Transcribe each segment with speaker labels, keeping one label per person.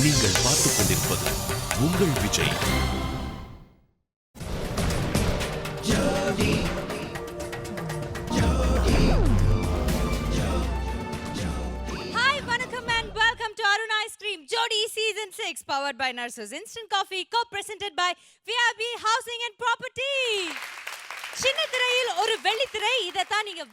Speaker 1: நீங்கள் பார்த்துக் கொண்டிருப்பது உங்கள் Vijay.
Speaker 2: Hi, vanakkam and welcome to Arun Ice Cream Jodi Season 6 powered by Nurses Instant Coffee co-presented by VIB Housing and Property. சின்ன திரையில் ஒரு வெள்ளித்திரை, இதைத்தான் நீங்க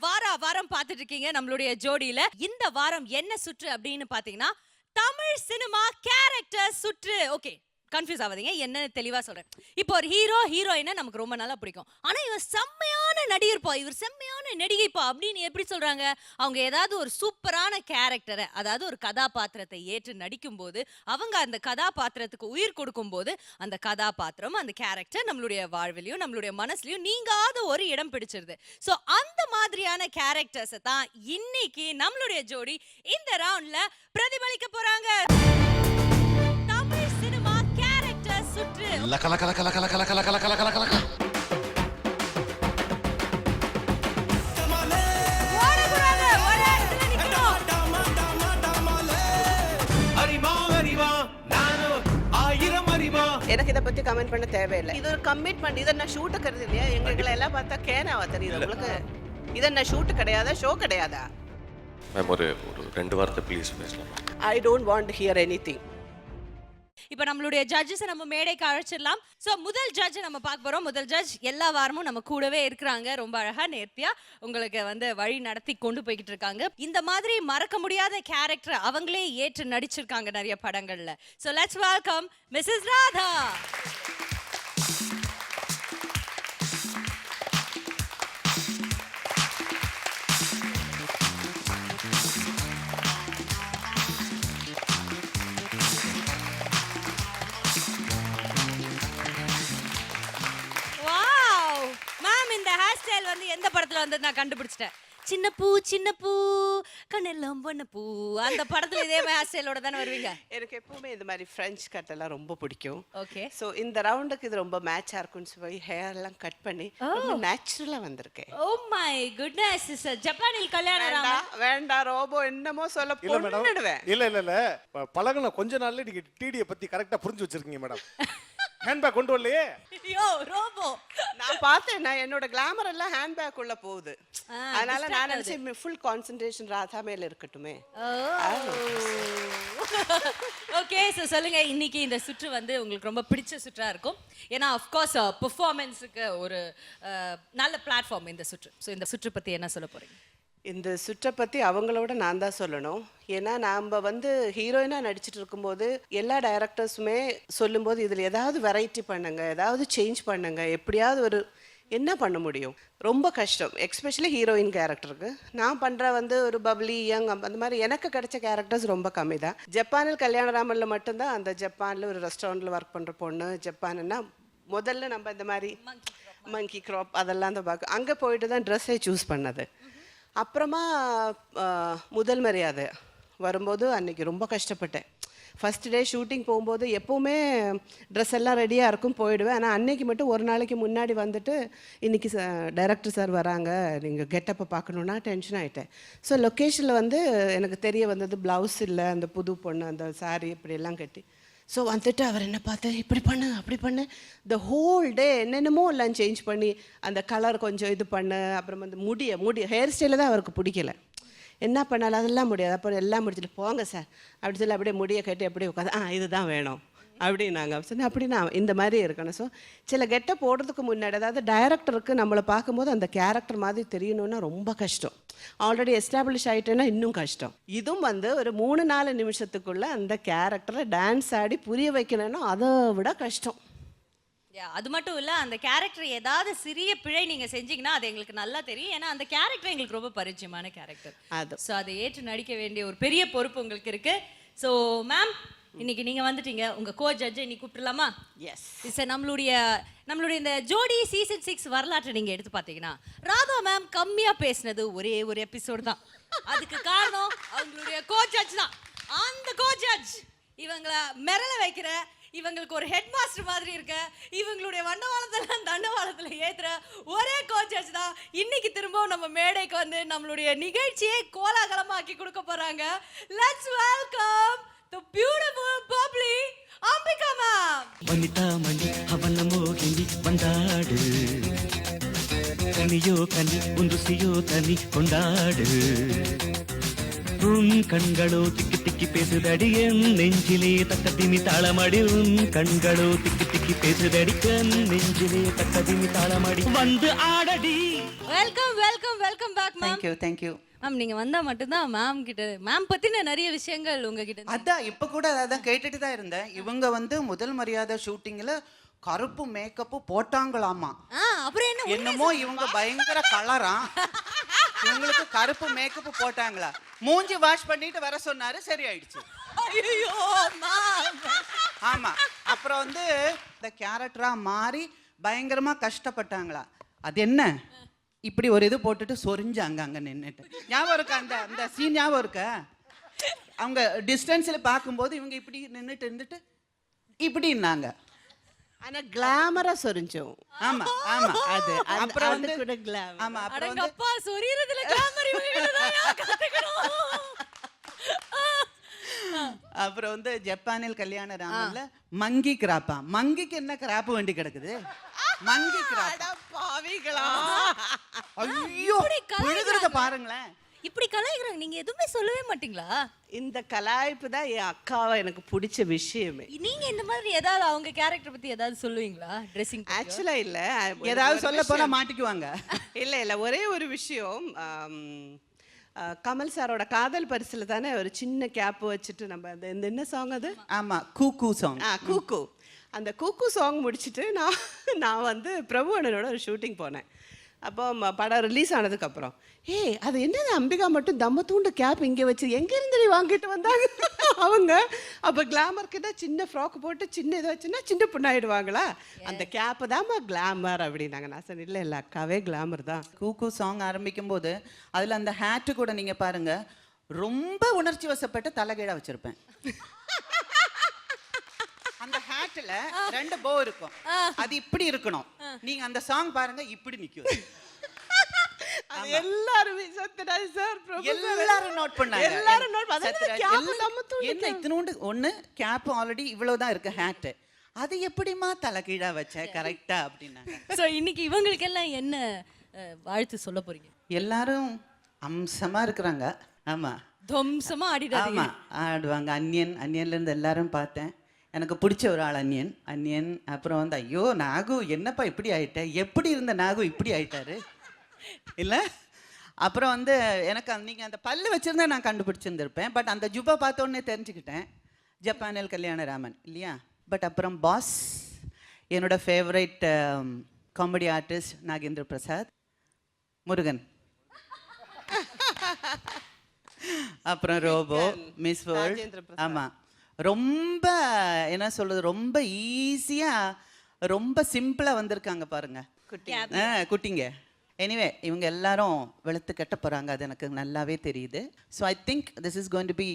Speaker 2: வாரம் பார்த்துட்டு இருக்கீங்க நம்மளுடைய ஜோடியில. இந்த வாரம் என்ன சுற்று அப்படின்னு பாத்தீங்கன்னா தமிழ் சினிமா கேரக்டர் சுற்று. ஓகே, கன்ஃபியூஸ் ஆகாதீங்க, என்னன்னு தெளிவா சொல்றேன். இப்போ ஒரு ஹீரோயினை நமக்கு ரொம்ப நல்லா பிடிக்கும், ஆனா இவர் செம்மையான நடிகர்ப்பா, இவர் செம்மையான நடிகைப்பா அப்படின்னு எப்படி சொல்றாங்க? அவங்க ஏதாவது ஒரு சூப்பரான கேரக்டரை, அதாவது ஒரு கதாபாத்திரத்தை ஏற்று நடிக்கும் போது, அவங்க அந்த கதாபாத்திரத்துக்கு உயிர் கொடுக்கும் போது, அந்த கதாபாத்திரம், அந்த கேரக்டர் நம்மளுடைய வாழ்விலையும் நம்மளுடைய மனசுலயும் நீங்காத ஒரு இடம் பிடிச்சிருது. சோ அந்த மாதிரியான கேரக்டர்ஸை தான் இன்னைக்கு நம்மளுடைய ஜோடி இந்த ரவுண்ட்ல பிரதிபலிக்க போறாங்க. தமிழ் சினிமா கேரக்டர் சுற்று.
Speaker 1: லக லக லக லக லக லக லக லக லக லக லக.
Speaker 2: ஓடக்கூடாது, ஒரே இடத்துல நிக்கணும்.
Speaker 3: எனக்கு இதை பத்தி கமெண்ட் பண்ண தேவையில்லை. இது ஒரு கமிட்மெண்ட். இதை நான் ஷூட் கருது இல்லையா? எங்களை எல்லாம் பார்த்தா கேனாவா தெரியுது உங்களுக்கு? இதை நான் ஷூட் கிடையாதா, ஷோ கிடையாதா?
Speaker 4: மேம் ஒரு 2 வார்த்தை ப்ளீஸ் பேசலாம்.
Speaker 3: I don't want to here anything.
Speaker 2: இப்ப நம்மளுடைய ஜட்ஜஸ் நம்ம மேடைக்கு அழைச்சிடலாம். சோ முதல் ஜட்ஜ் நம்ம பார்க்க போறோம். முதல் ஜட்ஜ் எல்லா வாரமும் நம்ம கூடவே இருக்கிறாங்க. ரொம்ப அழகா நேர்த்தியா உங்களுக்கு வழி நடத்தி கொண்டு போய்கிட்டு இருக்காங்க. இந்த மாதிரி மறக்க முடியாத கேரக்டர் அவங்களே ஏற்று நடிச்சிருக்காங்க நிறைய படங்கள்ல. So let's welcome Mrs Radha. எந்த படத்துல வந்து நான் கண்டுபிடிச்சிட்டேன். சின்ன பூ கண்ணெல்லாம் பொண்ணு பூ, அந்த படத்துல இதே ஹேர் ஸ்டைலோட தானே வருவீங்க?
Speaker 3: எனக்கு எப்பவுமே இந்த மாதிரி ஃப்ரெஞ்ச் கட் எல்லாம் ரொம்ப பிடிக்கும்.
Speaker 2: ஓகே,
Speaker 3: சோ இந்த ரவுண்டுக்கு இது ரொம்ப மேட்சா இருக்கும்னு சொல்லி ஹேர் எல்லாம் கட் பண்ணி ரொம்ப நேச்சுரலா வந்திருக்கேன்.
Speaker 2: Oh my goodness. ஜப்பானில் கல்யாணம்
Speaker 3: வேண்டாம் ரோபோ என்னமோ சொல்ல போடுவேன்.
Speaker 5: இல்ல பழகுன கொஞ்ச நாள்ல நீங்க டிடியை பத்தி கரெக்டா புரிஞ்சு வச்சிருக்கீங்க மேடம். ஹேண்ட்பேக் கொண்டு வரலையே?
Speaker 2: ஐயோ ரோபோ,
Speaker 3: நான் பார்த்தேன், நான் என்னோட கிளாமர் எல்லாம் ஹேண்ட்பேக் உள்ள போகுது. அதனால நான் நினைச்சேன் ஃபுல் கான்சென்ட்ரேஷன் ராதா மேல இருக்கட்டுமே.
Speaker 2: ஓகே, சோ சொல்லுங்க, இன்னைக்கு இந்த சுற்று உங்களுக்கு ரொம்ப பிடிச்ச சுற்றா இருக்கும். ஏன்னா ஆஃப் கோர்ஸ் பெர்ஃபார்மன்ஸ்க்கு ஒரு நல்ல பிளாட்ஃபார்ம் இந்த சுற்று. சோ இந்த சுற்று பத்தி என்ன சொல்ல போறீங்க?
Speaker 3: இந்த சுற்றை பற்றி அவங்களோட நான் தான் சொல்லணும். ஏன்னா நாம் ஹீரோயினாக நடிச்சிட்டு இருக்கும்போது எல்லா டைரக்டர்ஸுமே சொல்லும்போது இதில் ஏதாவது வெரைட்டி பண்ணுங்க, ஏதாவது சேஞ்ச் பண்ணுங்க, எப்படியாவது என்ன பண்ண முடியும், ரொம்ப கஷ்டம். எக்ஸ்பெஷலி ஹீரோயின் கேரக்டருக்கு நான் பண்ணுற ஒரு பப்ளி யங் அந்த மாதிரி எனக்கு கிடைச்ச கேரக்டர்ஸ் ரொம்ப கம்மி தான். ஜப்பானில் கல்யாணராமனில் மட்டும்தான் அந்த ஜப்பானில் ஒரு ரெஸ்டாரண்ட்டில் ஒர்க் பண்ணுற பொண்ணு. ஜப்பானுன்னா முதல்ல நம்ம இந்த மாதிரி மங்கி க்ராப் அதெல்லாம் தான் பார்க்க, அங்கே போயிட்டு தான் ட்ரெஸ்ஸை சூஸ் பண்ணது. அப்புறமா முதல் மரியாதை வரும்போது அன்றைக்கி ரொம்ப கஷ்டப்பட்டேன். ஃபஸ்ட் டே ஷூட்டிங் போகும்போது எப்போவுமே ட்ரெஸ் எல்லாம் ரெடியாக இருக்கும், போயிடுவேன். ஆனால் அன்னைக்கு மட்டும் ஒரு நாளைக்கு முன்னாடி வந்துட்டு இன்றைக்கி டைரக்டர் சார் வராங்க, நீங்கள் கெட்டப்பை பார்க்கணுன்னா டென்ஷன் ஆகிட்டேன். ஸோ லொக்கேஷனில் எனக்கு தெரிய வந்தது ப்ளவுஸ் இல்லை, அந்த புது பொண்ணு அந்த சாரீ இப்படியெல்லாம் கட்டி. ஸோ வந்துட்டு அவர் என்ன பார்த்து இப்படி பண்ணு அப்படி பண்ணு, த ஹோல் டே என்னென்னமோ எல்லாம் சேஞ்ச் பண்ணி அந்த கலர் கொஞ்சம் இது பண்ணு. அப்புறம் முடி ஹேர் ஸ்டைலில் தான் அவருக்கு பிடிக்கல, என்ன பண்ணாலும் அதெல்லாம் முடியாது. அப்புறம் எல்லாம் முடிச்சுட்டு போங்க சார் அப்படி சொல்லி அப்படியே முடியை கட்டி அப்படியே உட்காந்து இதுதான் வேணும் அப்படின்னாங்க. சொன்னேன் அப்படின்னா இந்த மாதிரி இருக்கணும். ஸோ சில கெட்ட போடுறதுக்கு முன்னாடி, அதாவது டைரக்டருக்கு நம்மளை பார்க்கும்போது அந்த கேரக்டர் மாதிரி தெரியணும்னா ரொம்ப கஷ்டம். ஆல்ரெடி எஸ்டாப்ளிஷ் ஆகிட்டேன்னா இன்னும் கஷ்டம். இதுவும் ஒரு 3-4 நிமிஷத்துக்குள்ளே அந்த கேரக்டரை டான்ஸ் ஆடி புரிய வைக்கணும்னா அதை விட கஷ்டம்.
Speaker 2: அது மட்டும் இல்லை, அந்த கேரக்டர் ஏதாவது சிறிய பிழை நீங்கள் செஞ்சீங்கன்னா அது எங்களுக்கு நல்லா தெரியும். ஏன்னா அந்த கேரக்டர் எங்களுக்கு ரொம்ப பரிச்சயமான கேரக்டர். ஸோ அதை ஏற்று நடிக்க வேண்டிய ஒரு பெரிய பொறுப்பு உங்களுக்கு இருக்குது. ஸோ மேம், இன்னைக்கு நீங்க வந்துட்டீங்க, உங்க கோ ஜட்ஜை இன்னைக்கு கூப்பிடலாமா?
Speaker 3: எஸ்.
Speaker 2: சார், நம்மளுடைய இந்த ஜோடி சீசன் 6 வரலாற்றை நீங்க எடுத்து பார்த்தீங்கன்னா ராதா மேம் கம்மியா பேசினது ஒரே ஒரு எபிசோடு தான். அதுக்கு காரணம் அவங்களுடைய கோ ஜட்ஜ் தான். அந்த கோ ஜட்ஜ் இவங்களை மிரள வைக்கிற, இவங்களுக்கு ஒரு ஹெட் மாஸ்டர் மாதிரி இருக்க, இவங்களுடைய வண்டவாளத்தில் தண்டவாளத்தில் ஏத்துற ஒரே கோ ஜட்ஜ் தான் இன்னைக்கு திரும்பவும் நம்ம மேடைக்கு நம்மளுடைய நிகழ்ச்சியை கோலாகலமாக்கி கொடுக்க போறாங்க. Let's welcome the beautiful bubbly
Speaker 6: ವನಿತಾಮಣಿ ಅವನ ಮೋಹಿನಿ ಬಂದಾಡು கனியோ கனி உந்துசியோ தனி கொண்டாடு உன் கண்களோ திக்கி திக்கி பேசுதடி என் நெஞ்சிலே தக்கத்திமி தாளமடி உன் கண்களோ திக்கி திக்கி பேசுதடி என் நெஞ்சிலே தக்கத்திமி தாளமடி வந்து ஆடடி.
Speaker 2: Welcome welcome welcome back ma'am.
Speaker 7: Thank you
Speaker 2: ma'am நீங்க வந்தா மட்டும்தான் மேம் கிட்ட மேம் பத்தின நிறைய விஷயங்கள் உங்ககிட்ட
Speaker 7: அதான் இப்ப கூட அதான் கேட்டுட்டு தான் இருந்தேன். இவங்க வந்து முதல் மரியாதை ஷூட்டிங்ல கருப்பு மேக்கப்பு போட்டாங்களாமா.
Speaker 2: அப்புறம் என்ன
Speaker 7: என்னமோ இவங்க பயங்கர கலரா இவங்களுக்கு கருப்பு மேக்கப் போட்டாங்களா. மூஞ்சி வாஷ் பண்ணிட்டு வர சொன்னாரு, சரி ஆயிடுச்சு.
Speaker 2: ஐயோ மேம்.
Speaker 7: ஆமா, அப்புறம் வந்து இந்த கேரக்டரா மாறி பயங்கரமா கஷ்டப்பட்டாங்களா. அது என்ன இப்படி ஒரு இது போட்டுட்டு சொரிஞ்சாங்க அங்க நின்னுட்டு. ஞாபகம் இருக்கா அந்த அந்த சீன்? ஞாபகம் இருக்கா? அவங்க டிஸ்டன்ஸ்ல பார்க்கும்போது இவங்க இப்படி நின்னுட்டு இருந்துட்டு இப்படின்னாங்க.
Speaker 3: ஆனா கிளாமரா சொரிஞ்சோம்.
Speaker 7: ஆமா ஆமா.
Speaker 3: அது
Speaker 7: அப்புறம்
Speaker 3: வந்து
Speaker 7: வந்து
Speaker 3: கூட கிளாமர்.
Speaker 7: ஆமா, அப்புறம் வந்து
Speaker 2: அடங்கப்பா சொரியறதுல கிளாமர் இவங்கதான் கத்துக்கணும்.
Speaker 7: அப்புறம் வந்து ஜப்பானில் கல்யாண ராமன்ல மங்கி கிராப்பா. மங்கிக்கு என்ன கிராப் வேண்டி கிடக்குது? மங்கி கிராப்.
Speaker 3: பாவிகளா.
Speaker 7: ஐயோ விழுகிறத பாருங்களேன்.
Speaker 2: இப்படி கலாய்க்கிறாங்க, நீங்க எதுவுமே சொல்லவே மாட்டீங்களா?
Speaker 3: இந்த கலாய்ப்பு தான் என் அக்காவை எனக்கு பிடிச்ச விஷயமே.
Speaker 2: நீங்க இந்த மாதிரி ஏதாவது அவங்க கேரக்டர் பத்தி ஏதாவது சொல்லுவீங்களா? ட்ரெஸ்ஸிங்
Speaker 3: ஆக்சுவலா இல்ல,
Speaker 7: ஏதாவது சொல்ல போனா மாட்டிக்குவாங்க.
Speaker 3: இல்ல ஒரே ஒரு விஷயம். கமல் சாரோட காதல் பரிசுல தானே ஒரு சின்ன கேப் வச்சுட்டு நம்ம அந்த இந்த என்ன சாங் அது?
Speaker 7: ஆமா, கூக்கூ சாங்.
Speaker 3: கூக்கு. அந்த கூக்கு சாங் முடிச்சுட்டு நான் வந்து பிரபு அண்ணனோட ஒரு ஷூட்டிங் போனேன். அப்போ படம் ரிலீஸ் ஆனதுக்கப்புறம் அது என்னது அம்பிகா மட்டும் தம்ம தூண்டு கேப் இங்கே வச்சு எங்கேருந்து வாங்கிட்டு வந்தாங்க அவங்க. அப்போ கிளாமர் கிட்ட சின்ன ஃப்ராக் போட்டு சின்ன இதை வச்சுன்னா சின்ன பொண்ணாயிடுவாங்களா, அந்த கேப்பு தான்மா கிளாமர் அப்படின்னாங்க. நான் சொன்னேன் இல்லை அக்காவே கிளாமர் தான்.
Speaker 7: கூக்கூ சாங் ஆரம்பிக்கும் போது அதுல அந்த ஹேட்டு கூட நீங்க பாருங்க, ரொம்ப உணர்ச்சி வசப்பட்டு தலைகீழா வச்சிருப்பேன். அந்த ஹேட்ல 2 போ இருக்கும், அது இப்படி இருக்கணும். நீங்க அந்த சாங் பாருங்க, இப்படி நிக்கும்.
Speaker 3: எல்லாரும் சத்யராஜ் சார்
Speaker 7: எல்லாரும் நோட் பண்ணாங்க.
Speaker 3: எல்லாரும் நோட்
Speaker 7: என்ன இத்தனோண்டு ஒண்ணு கேப் ஆல்ரெடி இவ்வளவுதான் இருக்கு ஹேட், அது எப்படிமா தலைகீழா வச்ச கரெக்டா அப்படின்னாங்க.
Speaker 2: சோ இன்னைக்கு இவங்களுக்கு எல்லாம் என்ன வாழ்த்து சொல்ல போறீங்க?
Speaker 7: எல்லாரும் அம்சமா இருக்கிறாங்க. ஆமா,
Speaker 2: தம்சமா ஆடிடாதீங்க.
Speaker 7: ஆமா ஆடுவாங்க. அன்னியன்ல இருந்து எல்லாரும் பார்த்தேன். எனக்கு பிடிச்ச ஒரு ஆள் அன்னியன். அப்புறம் வந்து ஐயோ நாகு என்னப்பா இப்படி ஆயிட்ட, எப்படி இருந்த நாகு இப்படி ஆயிட்டாரு இல்லை. அப்புறம் வந்து எனக்கு நீங்கள் அந்த பல்லு வச்சுருந்தா நான் கண்டுபிடிச்சிருந்துருப்பேன். பட் அந்த ஜுப்பா பார்த்த உடனே தெரிஞ்சுக்கிட்டேன் ஜப்பானில் கல்யாண ராமன் இல்லையா. பட் அப்புறம் பாஸ், என்னோட favourite comedy artist Nagendra Prasad, Murugan, அப்புறம் ரோபோ, மிஸ் வேர்ல்ட். ஆமாம், ரொம்ப என்ன சொல்றது, ரொம்ப ஈஸியா ரொம்ப சிம்பிளா வந்திருக்காங்க பாருங்க குட்டிங்க. எனிவே இவங்க எல்லாரும் வெளுத்து கட்ட போறாங்க, அது எனக்கு நல்லாவே தெரியுது. So I think this is going to be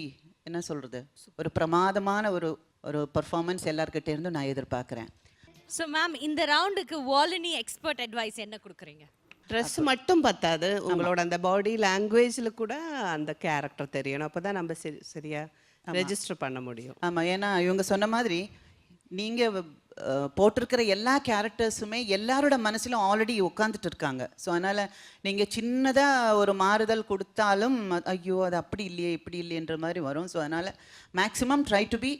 Speaker 7: என்ன சொல்றது, ஒரு பிரமாதமான ஒரு பர்ஃபார்மன்ஸ் எல்லார்கிட்ட இருந்து நான் எதிர்பார்க்குறேன்.
Speaker 2: ஸோ மேம் இந்த ரவுண்டுக்கு வாலினி எக்ஸ்பர்ட் அட்வைஸ் என்ன கொடுக்குறீங்க?
Speaker 3: ட்ரெஸ் மட்டும் பத்தாது, உங்களோட அந்த பாடி லாங்குவேஜ்ல கூட அந்த கேரக்டர் தெரியணும். அப்பதான் நம்ம சரியா ரெஜிஸ்டர் பண்ண முடியும்.
Speaker 7: ஆமாம், ஏன்னா இவங்க சொன்ன மாதிரி நீங்கள் போட்டிருக்கிற எல்லா கேரக்டர்ஸுமே எல்லாரோட மனசிலும் ஆல்ரெடி உட்காந்துட்டு இருக்காங்க. ஸோ அதனால் நீங்கள் சின்னதாக ஒரு மாறுதல் கொடுத்தாலும் ஐயோ அது அப்படி இல்லையே இப்படி இல்லையன்ற மாதிரி வரும். ஸோ அதனால் மேக்ஸிமம் ட்ரை டு பி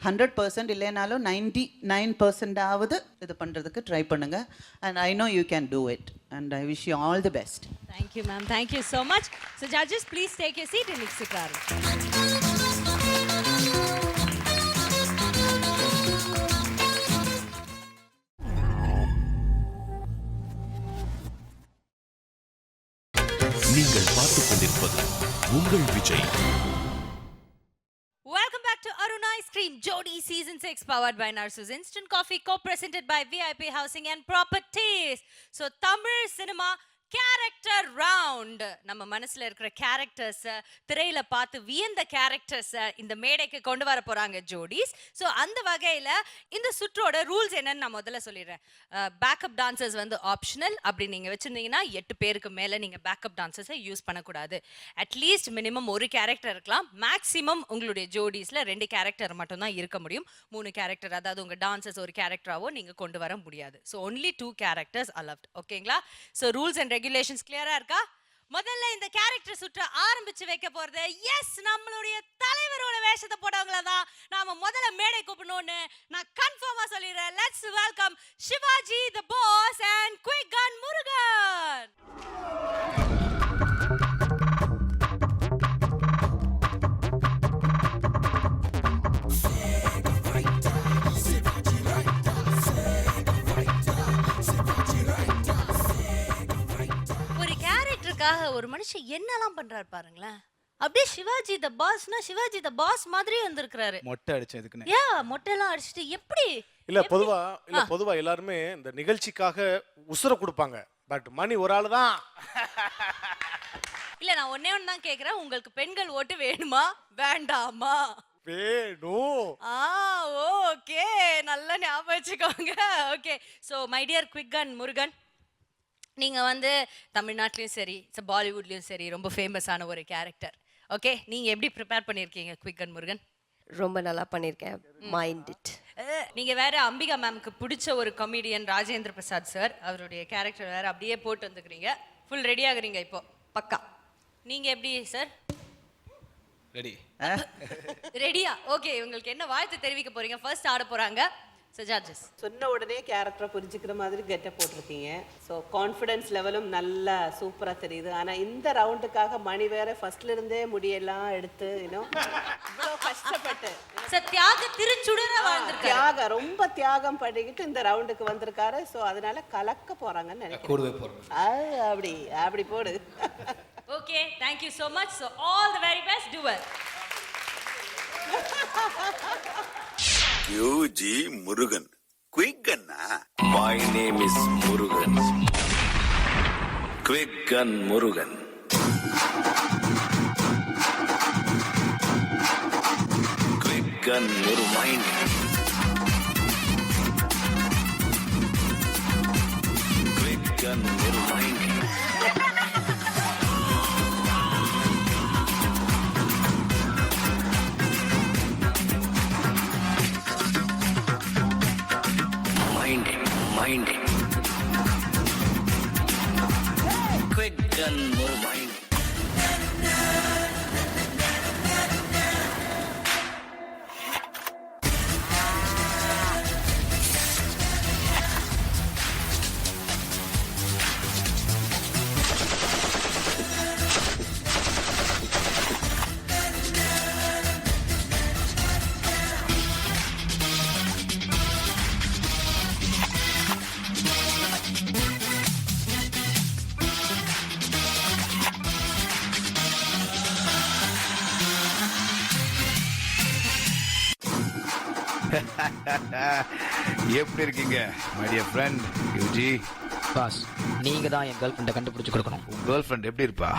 Speaker 7: 100% இல்லைனாலும் 99% இது பண்ணுறதுக்கு ட்ரை பண்ணுங்கள். And I know you can do it and I wish you all the best.
Speaker 2: Thank you ma'am, thank you so much. So judges please take you seat and next car.
Speaker 1: நீங்கள் பார்த்துக் கொண்டிருப்பது உங்கள் Vijay.
Speaker 2: Welcome back to Arun Ice Cream Jodi Season 6 powered by Narsus Instant Coffee co-presented by VIP Housing and Properties. So Tamil cinema character round. நம்ம மனசுல இருக்கிற characters, திரையில பார்த்து வியந்த characters இந்த மேடைக்கு கொண்டு வர போறாங்க ஜோடிஸ். ஸோ அந்த வகையில இந்த சுற்றோட ரூல்ஸ் என்னன்னு நான் முதல்ல சொல்லிடுறேன். பேக்கப் டான்சர்ஸ் வந்து ஆப்ஷனல். அப்படி நீங்க வச்சிருந்தீங்கன்னா 8 பேருக்கு மேல நீங்க பேக்கப் டான்சர்ஸை யூஸ் பண்ணக்கூடாது. அட்லீஸ்ட் மினிமம் ஒரு கேரக்டர் இருக்கலாம். மேக்ஸிமம் உங்களுடைய ஜோடிஸ்ல 2 கேரக்டர் மட்டும் தான் இருக்க முடியும். 3 கேரக்டர், அதாவது உங்க டான்சர்ஸ் ஒரு கேரக்டராவோ நீங்க கொண்டு வர முடியாது. So only 2 characters allowed. ஓகேங்களா? ஸோ ரூல்ஸ் அண்ட் ரெகுலேஷன்ஸ் கிளியரா இருக்கா? முதல்ல இந்த கேரக்டர் சுற்ற ஆரம்பிச்சு வைக்க போறது எஸ் நம்மளுடைய தலைவரோட வேஷத்தை போட்டவங்கள தான் நாம முதல்ல மேடை கூப்பிடணும்னு நான் கன்ஃபார்மா சொல்லிடுறேன். Let's welcome Sivaji the boss and quick gun Murugan. ஒரு மனுஷன் என்னெல்லாம் பண்றாரு பாருங்களேன். அப்படியே சிவாஜி த பாஸ்னா சிவாஜி த பாஸ் மாதிரியே வந்திருக்காரு.
Speaker 5: மொட்டை அடிச்சேன் இதுக்குன்னு.
Speaker 2: யா, மொட்டைலாம் அடிச்சிட்டு எப்படி?
Speaker 5: பொதுவா எல்லாருமே இந்த நிகழ்ச்சிக்காக உசுர கொடுப்பாங்க. பட் மணி ஒரு ஆளு தான்.
Speaker 2: இல்ல, நான் ஒண்ணே ஒண்ணு தான் கேக்குறேன். உங்களுக்கு பெண்கள் ஓட்டு வேணுமா வேண்டாமா?
Speaker 5: வேணும்.
Speaker 2: ஓகே, நல்லா ஞாபகம் வச்சுக்கோங்க. Okay, so my dear quick gun Murugan, நீங்க வந்து தமிழ்நாட்டிலயும் சரி பாலிவுட்லயும் சரி ரொம்ப ஃபேமஸான ஒரு கேரக்டர். ஓகே, நீங்க எப்படி ப்ரிப்பேர் பண்ணிருக்கீங்க குயிக் கன் முருகன்?
Speaker 8: ரொம்ப நல்லா பண்ணிருக்கேன். Mind it.
Speaker 2: நீங்க வேற அம்பிகா மேம்க்கு பிடிச்ச ஒரு காமெடியன் ராஜேந்திர பிரசாத் சார், அவருடைய கேரக்டர் வேற அப்படியே போட்டு வந்துக்கிறீங்க. ஃபுல் ரெடி ஆகுறீங்க இப்போ? பக்கா. நீங்க எப்படி சார்?
Speaker 9: ரெடி.
Speaker 2: ரெடியா? ஓகே, உங்களுக்கு என்ன வாழ்த்து தெரிவிக்க போறீங்க? ஃபர்ஸ்ட் ஆட போறாங்க ஜட்ஜஸ்.
Speaker 3: சொன்ன உடனே கேரக்டரை புரிஞ்சுக்கிற மாதிரி கெட்டப் போட்டிருக்கீங்க. ஸோ கான்ஃபிடன்ஸ் லெவலும் நல்லா சூப்பராக தெரியுது. ஆனால் இந்த ரவுண்டுக்காக மணி வேற ஃபர்ஸ்ட்ல இருந்தே முடியெல்லாம் எடுத்து இவ்வளோ கஷ்டப்பட்டு
Speaker 2: திருச்சுடரா வாழ்ந்திருக்காரு.
Speaker 3: தியாகம், ரொம்ப தியாகம் பண்ணிக்கிட்டு இந்த ரவுண்டுக்கு வந்திருக்காரு. ஸோ அதனால கலக்க போறாங்கன்னு நினைக்கிறேன். அப்படி போடு.
Speaker 2: Okay, thank you so much. So all the very best. Do well.
Speaker 10: UG Murugan quick Khanna.
Speaker 1: My name is Murugan. Quick Gun Murugan. Quick Gun Murugan. Quick Gun Murugan. Minding. Quick Gun Murugan.
Speaker 9: எப்படி இருக்கீங்க my dear friend யூஜி?
Speaker 11: Boss, நீங்க தான் என் girl ஃப்ரெண்டை கண்டுபிடிச்சு கொடுக்கணும்.
Speaker 9: உங்க girl friend எப்படி இருப்பா?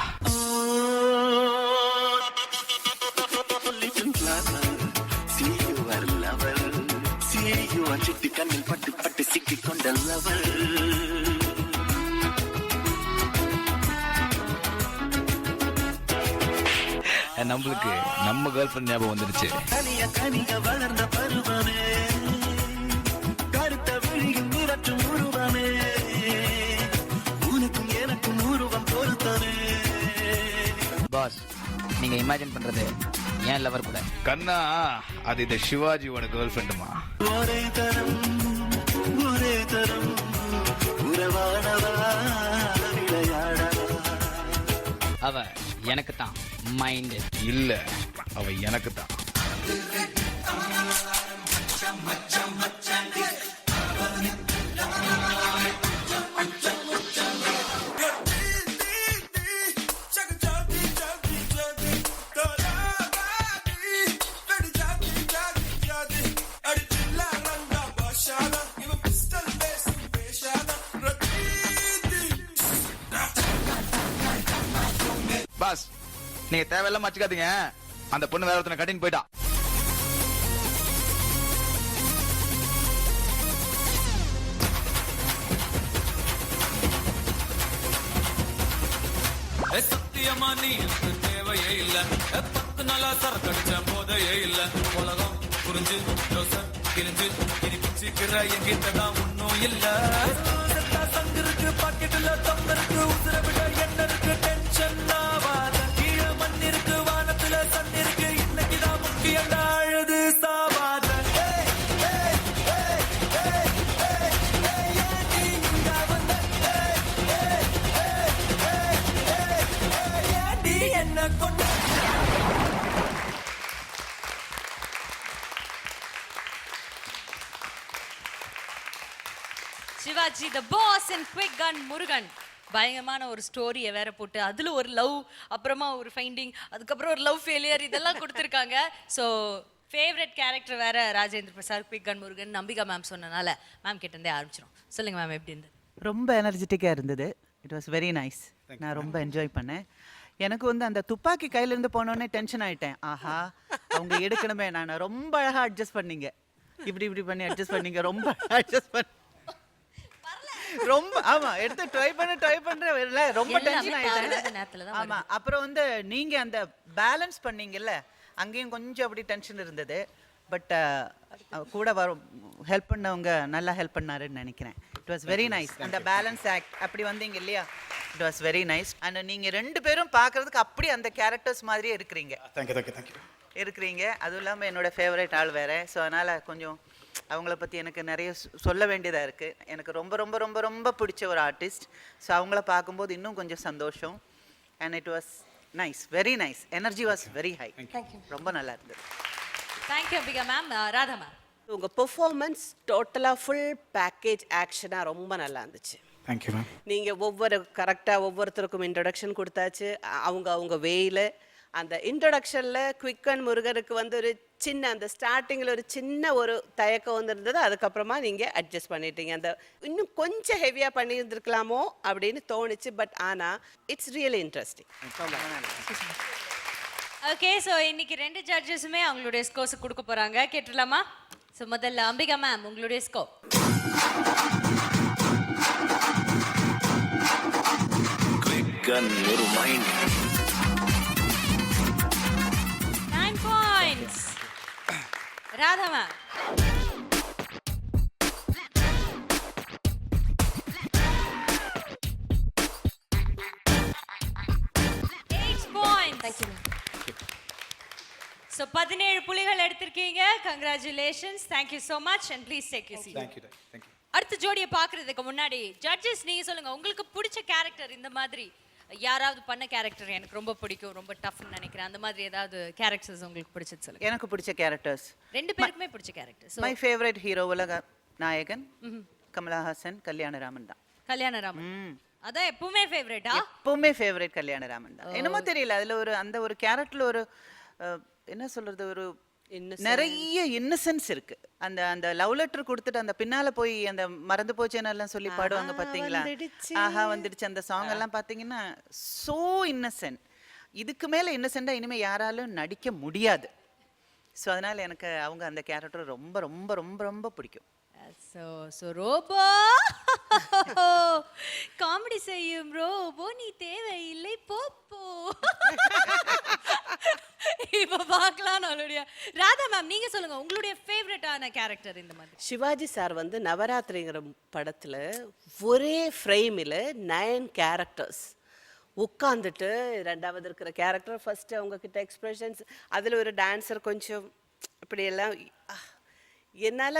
Speaker 10: கண்ணில் பட்டு பட்டு சிக்கி கொண்ட லவர்.
Speaker 9: நம்மளுக்கு நம்ம கேர்ள் ஃப்ரெண்ட் ஞாபகம் வந்துருச்சு.
Speaker 10: கனிய வளர்ந்த பருவமே, கருத்த விழியும் நிறற்றும் உருவமே, உனக்கும் எனக்கும் உருவம் பொறுத்தவே.
Speaker 11: பாஸ், நீங்க இமேஜின் பண்றது ஏன் லவர் கூட?
Speaker 9: கண்ணா, அது இந்த சிவாஜியோட கேர்ள் ஃப்ரெண்டுமா.
Speaker 10: ஒரே தரம் உறவானவா விளையாடவா.
Speaker 11: அவ எனக்கு தான் மைண்ட்
Speaker 9: இல்ல, அவ எனக்கு தான். நீங்க தேவையில்லாம வச்சுக்காதீங்க. அந்த பொண்ணு வேற ஒருத்தனை கட்டின்னு போயிட்டா.
Speaker 10: சத்தியமா நீ எனக்கு தேவையே இல்ல. 10 நாளா சரக்கடிச்ச போதையே இல்ல. உலகம் புரிஞ்சு கிழிஞ்சு இனி பிச்சுக்கிற என்கிட்டதான் ஒன்னும் இல்ல. சங்கு இருக்கு பாக்கெட்டுல தொங்க இருக்கு உசுர விட என்ன இருக்கு டென்ஷன் ஆவாத. கீழே மண் இருக்கு வானத்துல சன் இருக்கு இன்னைக்குதான் முக்கியம் அழுது சாவாத. என்ன கொண்டு
Speaker 2: Sivaji the pass and quick கன் முருகன் பயங்கரமான ஒரு ஸ்டோரியை வேற போட்டு அதுல ஒரு லவ், அப்புறமா ஒரு ஃபைண்டிங், அதுக்கப்புறம் ஒரு லவ் ஃபெயிலியர் இதெல்லாம் கொடுத்துருக்காங்க. ஸோ ஃபேவரட் கேரக்டர் வேற ராஜேந்திர பிரசாத், குவிக் கன் முருகன், நம்பிகா மேம் சொன்னனால மேம் கிட்டேருந்தே ஆரம்பிச்சிடும். சொல்லுங்க மேம், எப்படி இருந்தது?
Speaker 7: ரொம்ப எனர்ஜெட்டிக்காக இருந்தது. It was very nice. நான் ரொம்ப என்ஜாய் பண்ணேன். எனக்கு வந்து அந்த துப்பாக்கி கையிலேருந்து போனோடனே டென்ஷன் ஆகிட்டேன். ஆஹா, அவங்க எடுக்கணுமே. நான் ரொம்ப அழகாக அட்ஜஸ்ட் பண்ணீங்க. இப்படி பண்ணி அட்ஜஸ்ட் பண்ணீங்க. ரொம்ப அட்ஜஸ்ட் பண்ணி ரொம்ப ஆமா எடுத்து ட்ரை பண்றேன். ரொம்ப டென்ஷன் ஆயிட்டேன். ஆமா, அப்புறம் வந்து நீங்க அந்த பேலன்ஸ் பண்ணீங்கல்ல, அங்கேயும் கொஞ்சம் அப்படி டென்ஷன் இருந்தது. பட் கூட வரும் ஹெல்ப் பண்ணவங்க நல்லா ஹெல்ப் பண்ணாருன்னு நினைக்கிறேன். It was very nice. அந்த பேலன்ஸ் ஆக்ட் அப்படி வந்தீங்க இல்லையா, it was very nice. And நீங்க 2 பேரும் பார்க்கறதுக்கு அப்படி அந்த கேரக்டர்ஸ் மாதிரியே இருக்கிறீங்க. இருக்கிறீங்க. அதுவும் இல்லாமல் என்னோட ஃபேவரட் ஆள் வேற. ஸோ அதனால கொஞ்சம் அவங்கள பற்றி எனக்கு நிறைய சொல்ல வேண்டியதாக இருக்குது. எனக்கு ரொம்ப ரொம்ப ரொம்ப ரொம்ப பிடிச்ச ஒரு ஆர்டிஸ்ட். ஸோ அவங்கள பார்க்கும்போது இன்னும் கொஞ்சம் சந்தோஷம். And it was nice, very nice. Energy was very high. ரொம்ப நல்லா இருந்தது.
Speaker 2: Thank you Ambika ma'am. Radha ma'am,
Speaker 3: உங்கள் பெர்ஃபார்மன்ஸ் டோட்டலாக ஃபுல் பேக்கேஜ் ஆக்ஷனாக ரொம்ப நல்லா இருந்துச்சு.
Speaker 5: Thank you ma'am.
Speaker 3: நீங்கள் கரெக்டாக ஒவ்வொருத்தருக்கும் இன்ட்ரொடக்ஷன் கொடுத்தாச்சு. அவங்க வேயில் அந்த இன்ட்ரொடக்ஷனில் குவிக் அண்ட் முருகனுக்கு வந்து ஒரு சின்ன அந்த ஸ்டார்டிங்கில் ஒரு சின்ன ஒரு தயக்கம் வந்துருந்தது. அதுக்கப்புறமா நீங்கள் அட்ஜஸ்ட் பண்ணிட்டீங்க. அந்த இன்னும் கொஞ்சம் ஹெவியாக பண்ணியிருந்துருக்கலாமோ அப்படின்னு தோணுச்சு. பட் ஆனால் it's really interesting.
Speaker 2: Okay, so இன்னைக்கு 2 ஜட்ஜஸுமே அவங்களுடைய ஸ்கோர்ஸ் கொடுக்க போறாங்க. கேட்டுடலாமா? ஸோ முதல்ல அம்பிகா மேம், உங்களுடைய ஸ்கோர்.
Speaker 1: குவிக் கன் ஒரு mind.
Speaker 2: 9 points. Radha ma'am. 8 points.
Speaker 8: Thank you.
Speaker 2: So 17 புள்ளிகள் எடுத்திருக்கீங்க. Congratulations. Thank you so much and please take your seat.
Speaker 5: Thank you.
Speaker 2: அடுத்த ஜோடியை பார்க்கறதுக்கு முன்னாடி ஜட்ஜஸ் நீங்க சொல்லுங்க, உங்களுக்கு பிடிச்ச கேரக்டர் இந்த மாதிரி யாராவது பண்ண கேரக்டர் எனக்கு ரொம்ப பிடிக்கும், ரொம்ப டஃப்னு நினைக்கிறேன், அந்த மாதிரி ஏதாவது கேரக்டர்ஸ் உங்களுக்கு பிடிச்சது சொல்லுங்க.
Speaker 7: எனக்கு பிடிச்ச கேரக்டர்ஸ்
Speaker 2: 2 பேருக்குமே பிடிச்ச கேரக்டர்.
Speaker 7: மை ஃபேவரட் ஹீரோ உலக நாயகன் கமலஹாசன், கல்யாணராமன் தான்.
Speaker 2: கல்யாணராமன் அதான் எப்பவுமே ஃபேவரட்டா?
Speaker 7: எப்பவுமே ஃபேவரட் கல்யாணராமன் தான். என்னமோ தெரியல, அதுல ஒரு அந்த ஒரு கேரக்டர்ல ஒரு என்ன சொல்றது, ஒரு நிறைய இன்னசென்ஸ் இருக்கு. அந்த அந்த லவ் லெட்டர் கொடுத்துட்டு அந்த பின்னால போய் அந்த மறந்து போச்சேன்னு சொல்லி பாடுவாங்க பாத்தீங்களா? ஆஹா வந்துடுச்சு அந்த சாங் எல்லாம் பாத்தீங்கன்னா சோ இன்னசென்ட். இதுக்கு மேல இன்னசென்ட்டா இனிமே யாராலும் நடிக்க முடியாது. ஸோ அதனால எனக்கு அவங்க அந்த கேரக்டர் ரொம்ப ரொம்ப ரொம்ப ரொம்ப பிடிக்கும்.
Speaker 2: ஸோ ரோபோ காமெடி செய்யும் ரோபோ நீ தேவையில்லை போப்போ. இப்ப பார்க்கலாம் நம்மளுடைய ராதா மேம், நீங்க சொல்லுங்க உங்களுடைய ஃபேவரட்டான கேரக்டர் இந்த மாதிரி.
Speaker 3: சிவாஜி சார் வந்து நவராத்திரிங்கிற படத்துல ஒரே ஃப்ரேமில் 9 கேரக்டர்ஸ் உட்காந்துட்டு, 2வது இருக்கிற கேரக்டர் ஃபர்ஸ்ட் அவங்க கிட்ட எக்ஸ்பிரஷன்ஸ், அதுல ஒரு டான்ஸர் கொஞ்சம் இப்படியெல்லாம் என்னால்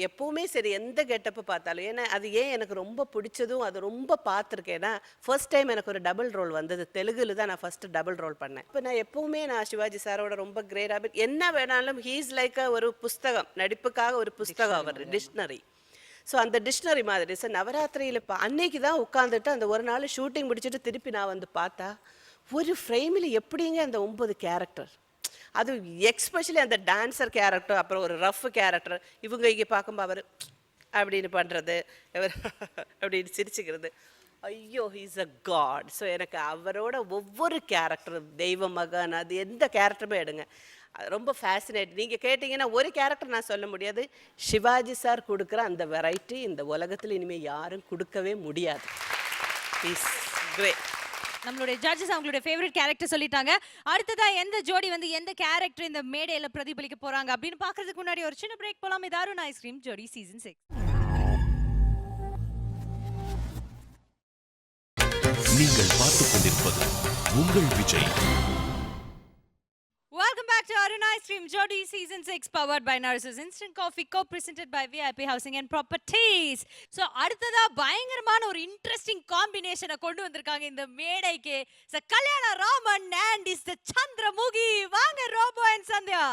Speaker 3: எப்போவுமே சரி எந்த கெட்டப்பு பார்த்தாலும், ஏன்னா அது ஏன் எனக்கு ரொம்ப பிடிச்சதும் அது ரொம்ப பார்த்துருக்கேன்னா, ஃபர்ஸ்ட் டைம் எனக்கு ஒரு டபுள் ரோல் வந்தது. தெலுங்குல தான் நான் ஃபர்ஸ்ட் டபுள் ரோல் பண்ணேன். இப்போ நான் எப்போவுமே நான் சிவாஜி சாரோட ரொம்ப கிரேட் ஹேபிட், என்ன வேணாலும் ஹீஸ் லைக் ஒரு புஸ்தகம், நடிப்புக்காக ஒரு புஸ்தகம், அவர் டிக்ஷனரி. ஸோ அந்த டிக்ஷனரி மாதிரி சார் நவராத்திரியில் இப்போ அன்னைக்கு தான் உட்காந்துட்டு அந்த ஒரு நாள் ஷூட்டிங் முடிச்சுட்டு திருப்பி நான் வந்து பார்த்தா ஒரு ஃப்ரேமில் எப்படிங்க அந்த 9 கேரக்டர், அது எக்ஸ்பெஷலி அந்த டான்ஸர் கேரக்டர், அப்புறம் ஒரு ரஃப் கேரக்டர், இவங்க இங்கே பார்க்கும்போது அவர் அப்படின்னு பண்ணுறது, அவர் அப்படின்னு சிரிச்சுக்கிறது, ஐயோ ஹீஸ் அ காட். ஸோ எனக்கு அவரோட ஒவ்வொரு கேரக்டரும் தெய்வ மகன், அது எந்த கேரக்டருமே எடுங்க, அது ரொம்ப ஃபேசினேட். நீங்கள் கேட்டிங்கன்னா ஒரு கேரக்டர் நான் சொல்ல முடியாது. சிவாஜி சார் கொடுக்குற அந்த வெரைட்டி இந்த உலகத்தில் இனிமேல் யாரும் கொடுக்கவே முடியாது. Is great.
Speaker 2: நம்மளுடைய ஜட்ஜஸ் அவங்களுடைய ஃபேவரட் கேரக்டர் சொல்லிட்டாங்க. அடுத்ததா எந்த ஜோடி வந்து எந்த கேரக்டர் இந்த மேடையில பிரதிபலிக்க போறாங்க அப்படின்னு பார்க்கிறதுக்கு முன்னாடி ஒரு சின்ன பிரேக் போலாம். இது அருண் ஐஸ்கிரீம் ஜோடி சீசன் 6.
Speaker 1: நீங்கள் பார்த்துக் கொண்டிருப்பது உங்கள் Vijay.
Speaker 2: Welcome back to Arun Ice Cream Jodi Season 6 powered by Narcissus Instant Coffee co-presented by VIP Housing and Properties. So அடுத்ததா பயங்கரமான ஒரு இன்ட்ரெஸ்டிங் காம்பினேஷனை கொண்டு வந்திருக்காங்க இந்த மேடைக்கு. So கல்யாண Raman and is the Chandramukhi. வாங்க ரோபோ and சந்தியா.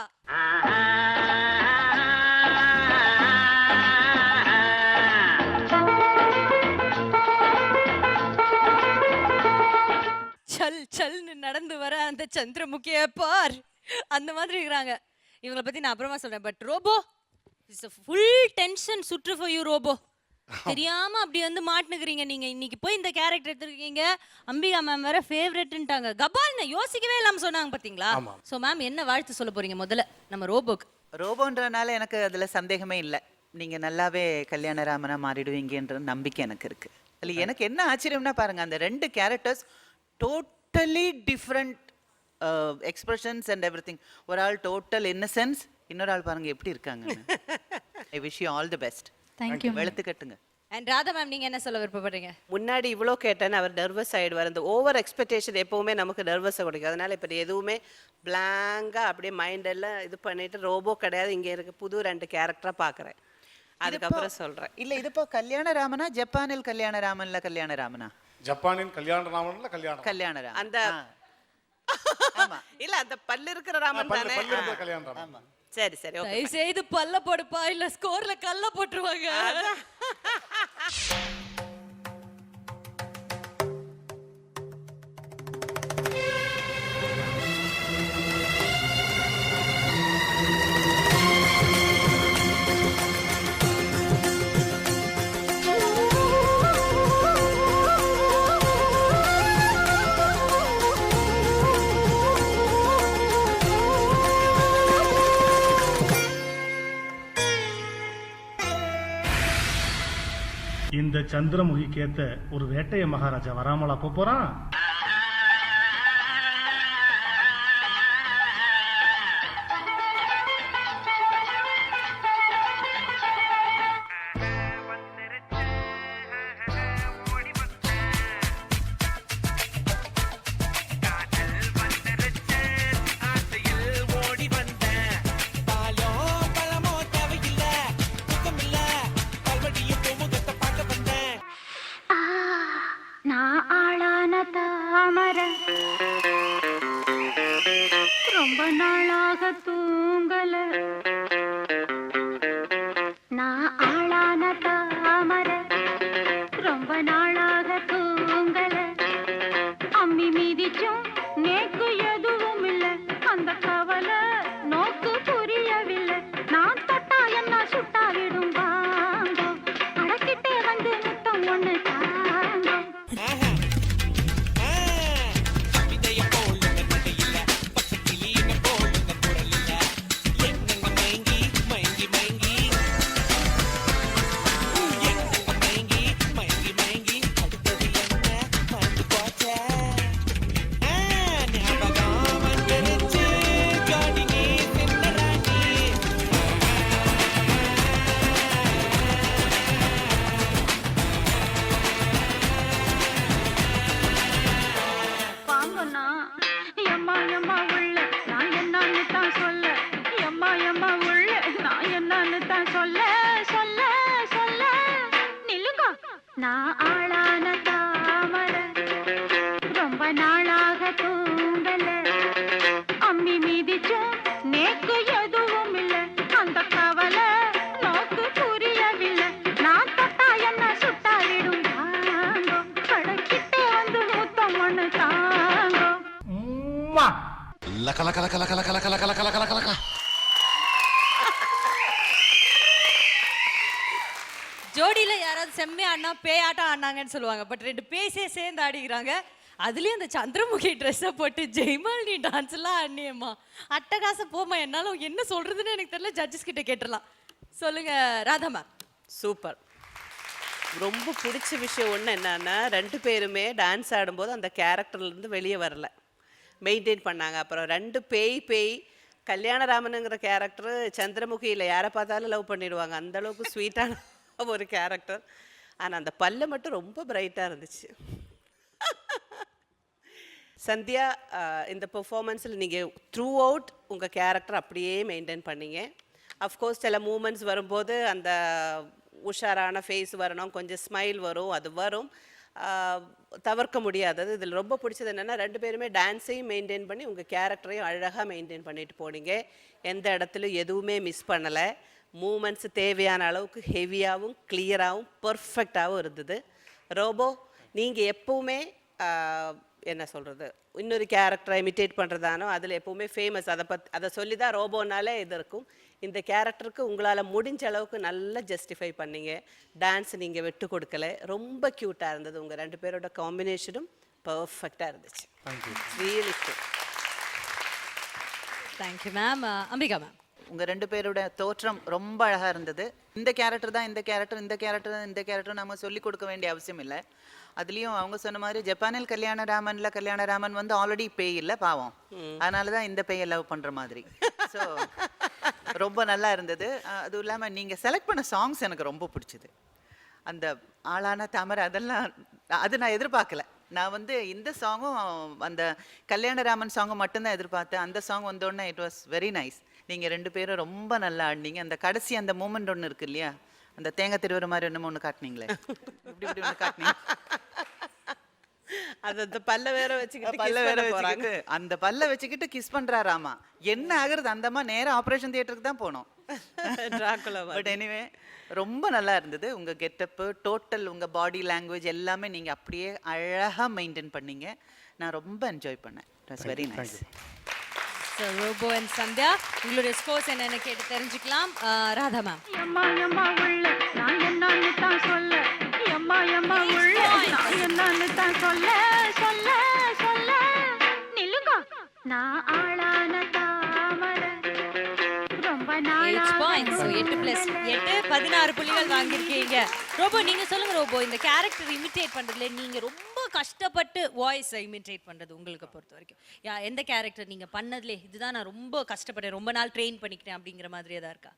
Speaker 2: சல் சல்னு நடந்து வர அந்த சந்திரமுகியை பார், அந்த மாதிரி இருக்கிறாங்க. இவங்களை பத்தி நான் அப்புறமா சொல்றேன். But Robo is full tension சுற்று ஃபார் யூ ரோபோ. தெரியாம அப்படி வந்து மாட்டுனுக்குறீங்க நீங்க. இன்னைக்கு போய் இந்த கேரக்டர் எடுத்துருக்கீங்க. அம்பிகா மேம் வேற ஃபேவரட்ன்ட்டாங்க. கபால்னு யோசிக்கவே இல்லாம சொன்னாங்க பாத்தீங்களா? சோ மேம் என்ன வாழ்த்து சொல்ல போறீங்க முதல்ல நம்ம ரோபோக்கு?
Speaker 7: ரோபோன்றனால எனக்கு அதுல சந்தேகமே இல்லை. நீங்க நல்லாவே கல்யாணராமனா மாறிடுவீங்கன்ற நம்பிக்கை எனக்கு இருக்கு. அதுல எனக்கு என்ன ஆச்சரியம்னா பாருங்க, அந்த ரெண்டு characters totally different expressions and everything. ஒரு ஆள் டோட்டல் இன்னசென்ஸ், இன்னொரு ஆள் பாருங்க எப்படி இருக்காங்க. ஐ wish you all the best.
Speaker 2: Thank you.
Speaker 7: வெளுத்து கட்டுங்க.
Speaker 2: அண்ட் ராதா மேம் நீங்க என்ன சொல்ல விருப்பப்படுறீங்க?
Speaker 3: முன்னாடி இவ்வளோ கேட்டேன்னு அவர் நர்வஸ் ஆகிடுவார். இந்த ஓவர் எக்ஸ்பெக்டேஷன் எப்போவுமே நமக்கு நர்வஸை கொடுக்கும். அதனால் இப்போ எதுவுமே பிளாங்காக அப்படியே மைண்டெல்லாம் இது பண்ணிட்டு ரோபோ கிடையாது, இங்கே இருக்க புது ரெண்டு கேரக்டராக பார்க்குறேன். அதுக்கப்புறம் சொல்கிறேன்.
Speaker 7: இல்லை இது இப்போ கல்யாணராமனா, ஜப்பானில் கல்யாணராமன்ல கல்யாணராமனா?
Speaker 5: ஜப்பானின் கல்யாணராமன்ல
Speaker 7: கல்யாணராமன்.
Speaker 3: அந்த இல்ல அந்த பல்லு இருக்கிற ராமன் தானே?
Speaker 5: கல்யாணராமன்.
Speaker 3: சரி சரி ஓகே.
Speaker 2: தயவு செய்து பல்ல போடுப்பா, இல்ல ஸ்கோர்ல கல்ல போட்டுருவாங்க.
Speaker 6: இந்த சந்திரமுகிக்கேத்த ஒரு வேட்டைய மகாராஜா வராமலா போறான்.
Speaker 12: ரொம்ப நாளாக தூங்கல, நான் ஆளான தாமர. ரொம்ப நாளாக தூங்கல, அம்மி மீதிச்சும் நேக்கு எதுவும் இல்ல. அந்த கவலை நோக்கு புரியவில்லை. நான் தொட்டா என்ன சுட்டா விடும் வாங்கோ, அடக்கிட்டே வந்து முத்தம் ஒண்ணு தாங்கோ. நான் ஆளான தாமர, ரொம்ப நாளாக தூங்கல, அம்மி மீதிச்சும் நேக்கு எதுவும் இல்ல. அந்த கவலை நோக்கு புரியவில்லை. நான் தொட்டா என்ன சுட்டா விடும் தாங்கோ, கடைக்கிட்டே வந்து முத்தம் ஒண்ணு தாங்கோ.
Speaker 2: ஜோடியில யாராவது செம்மையா ஆடினா பேயாட்டம் ஆடினாங்கன்னு சொல்லுவாங்க. பட் 2 பேசே சேர்ந்து ஆடிக்கிறாங்க. அதுலயும் அந்த சந்திரமுகி ட்ரெஸ்ஸை போட்டு ஜெய்மாலினி டான்ஸ் எல்லாம் ஆடினியம்மா. அட்டகாசம் போமா. என்னால என்ன சொல்றதுன்னு எனக்கு தெரியல. ஜட்ஜஸ் கிட்ட கேட்டுடலாம். சொல்லுங்க ராதா மேம்.
Speaker 3: சூப்பர். ரொம்ப பிடிச்ச விஷயம் ஒன்று என்னன்னா 2 பேருமே டான்ஸ் ஆடும்போது அந்த கேரக்டர்லேருந்து வெளியே வரல, மெயின்டைன் பண்ணாங்க. அப்புறம் 2 பேய் கல்யாணராமனுங்கிற கேரக்டர் சந்திரமுகியில் யாரை பார்த்தாலும் லவ் பண்ணிடுவாங்க. அந்தளவுக்கு ஸ்வீட்டான ஒரு கேரக்டர். ஆனால் அந்த பல்ல மட்டும் ரொம்ப பிரைட்டாக இருந்துச்சு. சந்தியா, இந்த பெர்ஃபார்மன்ஸில் நீங்கள் த்ரூ அவுட் உங்கள் கேரக்டர் அப்படியே மெயின்டைன் பண்ணீங்க. அஃப்கோர்ஸ் சில மூமெண்ட்ஸ் வரும்போது அந்த உஷாரான ஃபேஸ் வரணும், கொஞ்சம் ஸ்மைல் வரும், அது வரும், தவிர்க்க முடியாதது. இதில் ரொம்ப பிடிச்சது என்னென்னா 2 பேருமே டான்ஸையும் மெயின்டைன் பண்ணி உங்கள் கேரக்டரையும் அழகாக மெயின்டைன் பண்ணிட்டு போனீங்க. எந்த இடத்துலையும் எதுவுமே மிஸ் பண்ணலை. மூமெண்ட்ஸ் தேவையான அளவுக்கு ஹெவியாகவும் கிளியராகவும் பர்ஃபெக்டாகவும் இருந்தது. ரோபோ, நீங்கள் எப்போவுமே என்ன சொல்கிறது, இன்னொரு கேரக்டரை இமிட்டேட் பண்ணுறதானோ அதில் எப்போவுமே ஃபேமஸ். அதை சொல்லி தான் ரோபோனாலே இது இருக்கும். இந்த கேரக்டருக்கு உங்களால் முடிஞ்ச அளவுக்கு நல்லா ஜஸ்டிஃபை பண்ணீங்க. டான்ஸ் நீங்கள் விட்டு கொடுக்கல, ரொம்ப க்யூட்டாக இருந்தது. உங்கள் 2 பேரோட காம்பினேஷனும் பர்ஃபெக்டாக இருந்துச்சு. Really good.
Speaker 2: Thank you ma'am. Ambika ma'am.
Speaker 7: உங்கள் 2 பேரோட தோற்றம் ரொம்ப அழகாக இருந்தது. இந்த கேரக்டர் தான் இந்த கேரக்டர் நம்ம சொல்லிக் கொடுக்க வேண்டிய அவசியம் இல்லை. அதுலேயும் அவங்க சொன்ன மாதிரி ஜப்பானில் கல்யாணராமன் வந்து ஆல்ரெடி பேய் இல்லை, பாவம். அதனால தான் இந்த பேயை லவ் பண்ணுற மாதிரி. ஸோ ரொம்ப நல்லா இருந்தது. அதுவும் இல்லாமல் நீங்கள் செலக்ட் பண்ண சாங்ஸ் எனக்கு ரொம்ப பிடிச்சிது. அந்த ஆளான தாமரை அதெல்லாம் அது நான் எதிர்பார்க்கல. நான் வந்து இந்த சாங்கும் அந்த கல்யாணராமன் சாங்கும் மட்டும்தான் எதிர்பார்த்தேன். அந்த சாங் வந்தோடனே இட் வாஸ் வெரி நைஸ். நீங்கள் 2 பேரும் ரொம்ப நல்லா ஆடினீங்க. அந்த கடைசி அந்த மூமெண்ட் ஒன்று இருக்கு இல்லையா, அந்த தேங்காய் திருவுற மாதிரி என்னமோ ஒன்று காட்டினீங்களே, இப்படி ஒன்று காட்டினீங்க.
Speaker 3: அந்த பல்ல வேற வச்சுக்கிட்டு
Speaker 7: அந்த பல்ல வச்சுக்கிட்டு கிஸ் பண்றாராமா. என்ன ஆகுறது, அந்தம்மா நேரம் ஆப்ரேஷன் தியேட்டருக்கு தான் போனோம். பட் எனிவே ரொம்ப நல்லா இருந்தது. உங்க கெட்டப்பு, டோட்டல் உங்க பாடி லாங்குவேஜ் எல்லாமே நீங்க அப்படியே அழகா மெயின்டைன் பண்ணீங்க. நான் ரொம்ப என்ஜாய் பண்ணேன். It was very nice.
Speaker 2: So Robo and Sandhya, உங்களுடைய ஸ்கோர்ஸ் என்னன்னு கேட்டு தெரிஞ்சுக்கலாம். ராதா மேம்.
Speaker 12: எம்மா எம்மா உள்ள நான் என்னன்னு தான் சொல்ல, எம்மா எம்மா உள்ள நான் என்னன்னு தான் சொல்ல சொல்ல சொல்ல. நில்லுங்க, நான் ஆளான தாமரை ரொம்ப
Speaker 2: 8 points. So 8+8 16 புள்ளிகள் வாங்கியிருக்கீங்க. ரோபோ, நீங்க சொல்லுங்க ரோபோ, இந்த கேரக்டர் இமிட்டேட் பண்றதுல நீங்க ரொம்ப கஷ்டப்பட்டு வாய்ஸ் இமிட்டேட் பண்றது உங்களுக்கு பொறுத்த வரைக்கும் எந்த கேரக்டர் நீங்க பண்ணதுல இதுதான் நான் ரொம்ப கஷ்டப்பட்டேன், ரொம்ப நாள் ட்ரெயின் பண்ணிக்கிட்டேன் அப்படிங்கிற மாதிரி ஏதாவது இருக்கா?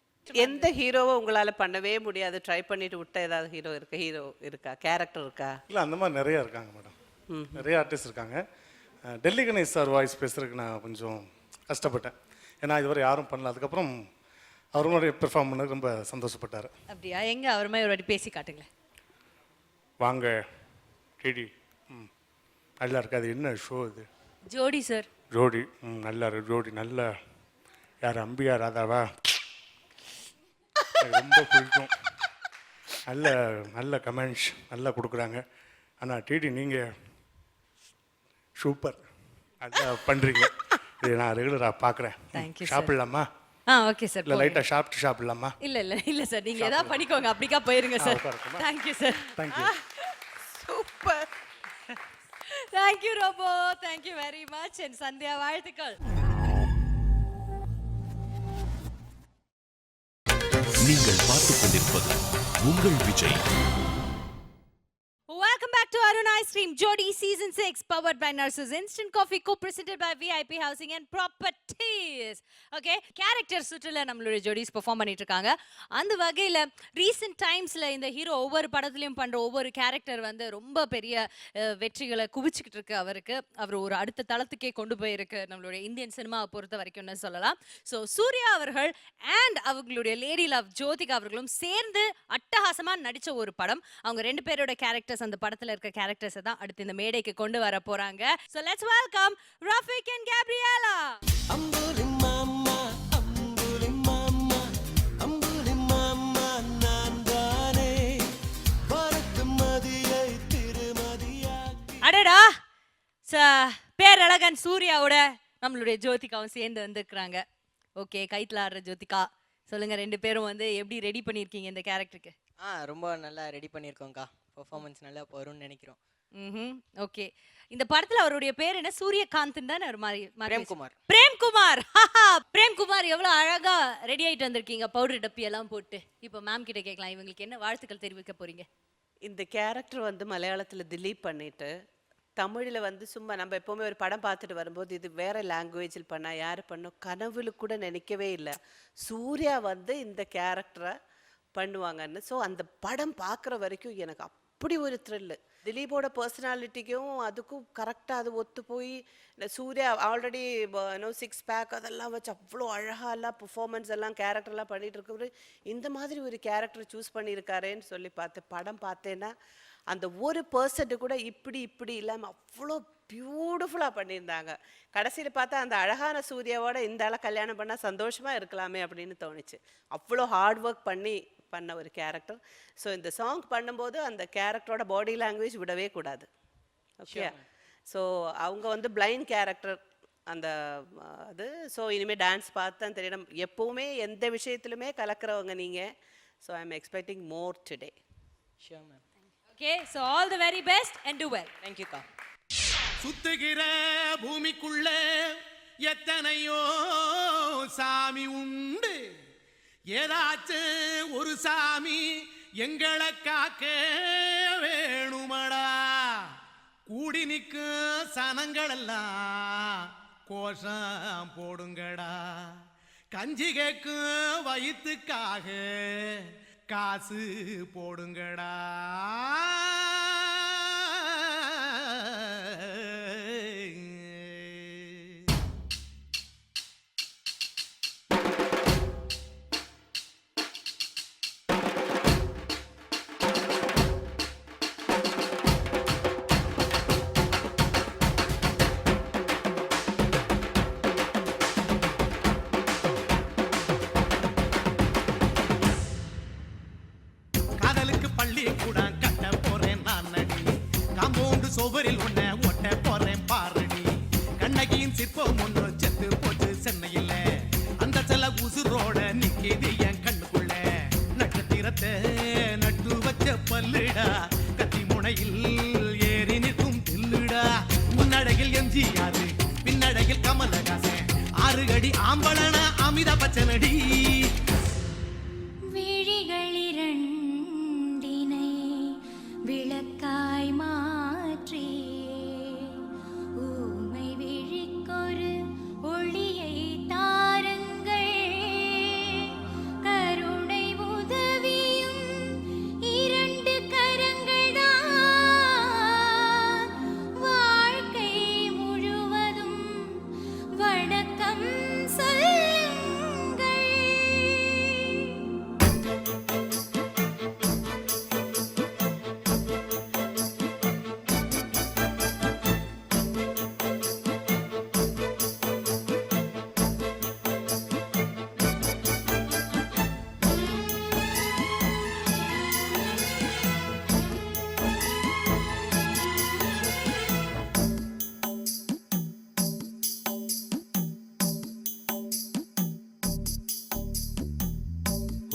Speaker 3: எந்த ஹீரோவை உங்களால பண்ணவே முடியாது, ட்ரை பண்ணிட்டு விட்ட ஏதாவது ஹீரோ இருக்கா, கேரக்டர் இருக்கா?
Speaker 5: இல்லை, அந்த மாதிரி நிறைய இருக்காங்க மேடம். நிறைய ஆர்டிஸ்ட் இருக்காங்க. டெல்லி கணேஷ் சார் வாய்ஸ் பேசுறதுக்கு நான் கொஞ்சம் கஷ்டப்பட்டேன். ஏன்னா இதுவரை யாரும் பண்ணல. அதுக்கப்புறம் அவரோட பெர்ஃபார்ம் பண்ண ரொம்ப சந்தோஷப்பட்டார்.
Speaker 2: அப்படியா? எங்க அவர் மாதிரி ஒரு வாட்டி பேசி காட்டுங்களேன்.
Speaker 5: வாங்க டிடி. நல்லா இருக்காது. என்ன ஷோ இது?
Speaker 2: ஜோடி சார்.
Speaker 5: ஜோடி நல்லா இருக்கு. ஜோடி நல்லா. யார், அம்பியா ராதாவா? ரொம்ப பிடிக்கும். நல்ல நல்ல கமெண்ட்ஸ் நல்லா கொடுக்குறாங்க. ஆனால் டிடி நீங்கள் சூப்பர், நல்லா பண்ணுறீங்க. இது நான் ரெகுலராக பார்க்குறேன். சாப்பிட்லாமா?
Speaker 2: Okay sir.
Speaker 5: இல்லை, லைட்டாக சாப்பிட்லாமா?
Speaker 2: இல்லை சார், நீங்கள் எதாவது பண்ணிக்கோங்க, அப்படிக்கா போயிருங்க sir. Thank you sir.
Speaker 5: Thank you.
Speaker 3: Super.
Speaker 2: Thank you Robo, thank you very much. And Sandhya, வாழ்த்துக்கள்.
Speaker 1: நீங்கள் பார்த்துக் கொண்டிருப்பது உங்கள் Vijay.
Speaker 2: Welcome back to Arun Ice Cream Jodi Season 6 powered by Nurses Instant Coffee co-presented by VIP Housing and Properties. Okay, character சுற்றுல நம்மளுடைய ஜோடிஸ் perform பண்ணிட்டு இருக்காங்க. அந்த வகையில் ரீசெண்ட் டைம்ஸில் இந்த ஹீரோ ஒவ்வொரு படத்துலையும் பண்ணுற ஒவ்வொரு கேரக்டர் வந்து ரொம்ப பெரிய வெற்றிகளை குவிச்சுக்கிட்டு இருக்கு. அவர் ஒரு அடுத்த தளத்துக்கே கொண்டு போயிருக்கு நம்மளுடைய இந்தியன் சினிமாவை பொறுத்த வரைக்கும்னு சொல்லலாம். ஸோ சூர்யா அவர்கள் அண்ட் அவங்களுடைய லேடி லவ் ஜோதிகா அவர்களும் சேர்ந்து அட்டகாசமாக நடித்த ஒரு படம். அவங்க 2 பேரோட கேரக்டர்ஸ், அந்த படத்துல இருக்க கேரக்டர்ஸ் தான் அடுத்து இந்த மேடைக்கு கொண்டு வர போறாங்க. So let's welcome Rafiq and Gabriella.
Speaker 10: அம்புலி மாமா, அம்புலி மாமா, அம்புலி மாமா நான் தானே பறக்கும் மதியை திருமதியாக்கி.
Speaker 2: அடடா, பேரழகன் சூர்யாவோட நம்மளுடைய ஜோதிகாவும் சேர்ந்து வந்துருக்குறாங்க. ஓகே, கைத்துல ஆடுற ஜோதிகா சொல்லுங்க, 2 பேரும் வந்து எப்படி ரெடி பண்ணிருக்கீங்க இந்த கேரக்டருக்கு?
Speaker 11: ரொம்ப நல்லா ரெடி பண்ணியிருக்கோம்க்கா. பெர்ஃபார்மன்ஸ் நல்லா வரும்னு நினைக்கிறோம்.
Speaker 2: ஓகே. இந்த படத்துல அவருடைய பேர் என்ன? சூரியகாந்த் தானே? ஒரு மாதிரி
Speaker 11: பிரேம்குமார்.
Speaker 2: பிரேம்குமார். பிரேம்குமார், எவ்வளவு அழகா ரெடி ஆயிட்டு வந்திருக்கீங்க பவுடர் டப்பி எல்லாம் போட்டு. இப்போ மேம் கிட்ட கேட்கலாம், இவங்களுக்கு என்ன வாழ்த்துக்கள் தெரிவிக்க போறீங்க?
Speaker 3: இந்த கேரக்டர் வந்து மலையாளத்தில் திலீப் பண்ணிட்டு தமிழில் வந்து சும்மா நம்ம எப்போவுமே ஒரு படம் பார்த்துட்டு வரும்போது இது வேற லாங்குவேஜில் பண்ணால் யார் பண்ணோம் கனவுல கூட நினைக்கவே இல்லை சூர்யா வந்து இந்த கேரக்டரை பண்ணுவாங்கன்னு. ஸோ அந்த படம் பார்க்குற வரைக்கும் எனக்கு அப்படி ஒரு த்ரில்லு. திலீப்போட பர்சனாலிட்டிக்கும் அதுக்கும் கரெக்டாக அது ஒத்து போய் சூர்யா ஆல்ரெடி 6 பேக் அதெல்லாம் வச்சு அவ்வளோ அழகாலாம் பெர்ஃபார்மன்ஸ் எல்லாம் கேரக்டர்லாம் பண்ணிட்டு இருக்கவர் இந்த மாதிரி ஒரு கேரக்டர் சூஸ் பண்ணியிருக்காரேன்னு சொல்லி படம் பார்த்தேன்னா அந்த ஒரு பர்சன்ட் கூட இப்படி இல்லாமல் அவ்வளோ பியூட்டிஃபுல்லாக பண்ணியிருந்தாங்க. கடைசியில் பார்த்தா அந்த அழகான சூர்யாவோட இந்த ஆளை கல்யாணம் பண்ணால் சந்தோஷமாக இருக்கலாமே அப்படின்னு தோணுச்சு. அவ்வளோ ஹார்ட் ஒர்க் பண்ண ஒரு கேரக்டர். ஸோ இந்த சாங் பண்ணும்போது அந்த கேரக்டரோட பாடி லாங்குவேஜ் விடவே கூடாது. ஓகே. ஸோ அவங்க வந்து பிளைண்ட் கேரக்டர் அந்த அது. ஸோ இனிமேல் டான்ஸ் பார்த்து தான் தெரியணும். எப்போவுமே எந்த விஷயத்துலையுமே கலக்கிறவங்க நீங்கள். So I am expecting more today.
Speaker 11: Sure ma'am.
Speaker 2: Okay. So all the very best and do well.
Speaker 11: தேங்க்யூக்கா.
Speaker 10: சுத்துகிற பூமிக்குள்ள எத்தனையோ சாமி உண்டு, ஏதாச்சும் ஒரு சாமி எங்களை காக்க வேணுமடா. கூடி நிற்கும் சனங்களெல்லாம் கோஷம் போடுங்கடா. கஞ்சி கேக்கும் வயிற்றுக்காக காசு போடுங்கடா. காதலுக்கு பள்ளி கூட கட்ட போறேன் நான் நடி, காம்பவுண்டு சோவரில் உன்னை ஒட்ட போறேன் பாரடி. கண்ணகியின் சிற்பம் ஒன்று செத்து போச்சு சென்னையில், அந்த சில உசுரோட நிக்கிது என் கண்ணுக்குள்ள. நட்சத்திரத்தை நட்டு வச்ச பல்லுடா, கத்தி முனையில் ஏறி நிற்கும் தில்லுடா. முன்னடையில் எம்ஜிஆர், பின்னடையில் கமலஹாசன், 6 அடி ஆம்பளன அமிதாப் பச்சனடி.
Speaker 12: விளக்காய் மாற்றி ஊமை விழிக்கொரு ஒளியை தாருங்கள், கருணை உதவியும் 2 கரங்கள் தான், வாழ்க்கை முழுவதும் வணக்கம் சொல்லுங்கள்.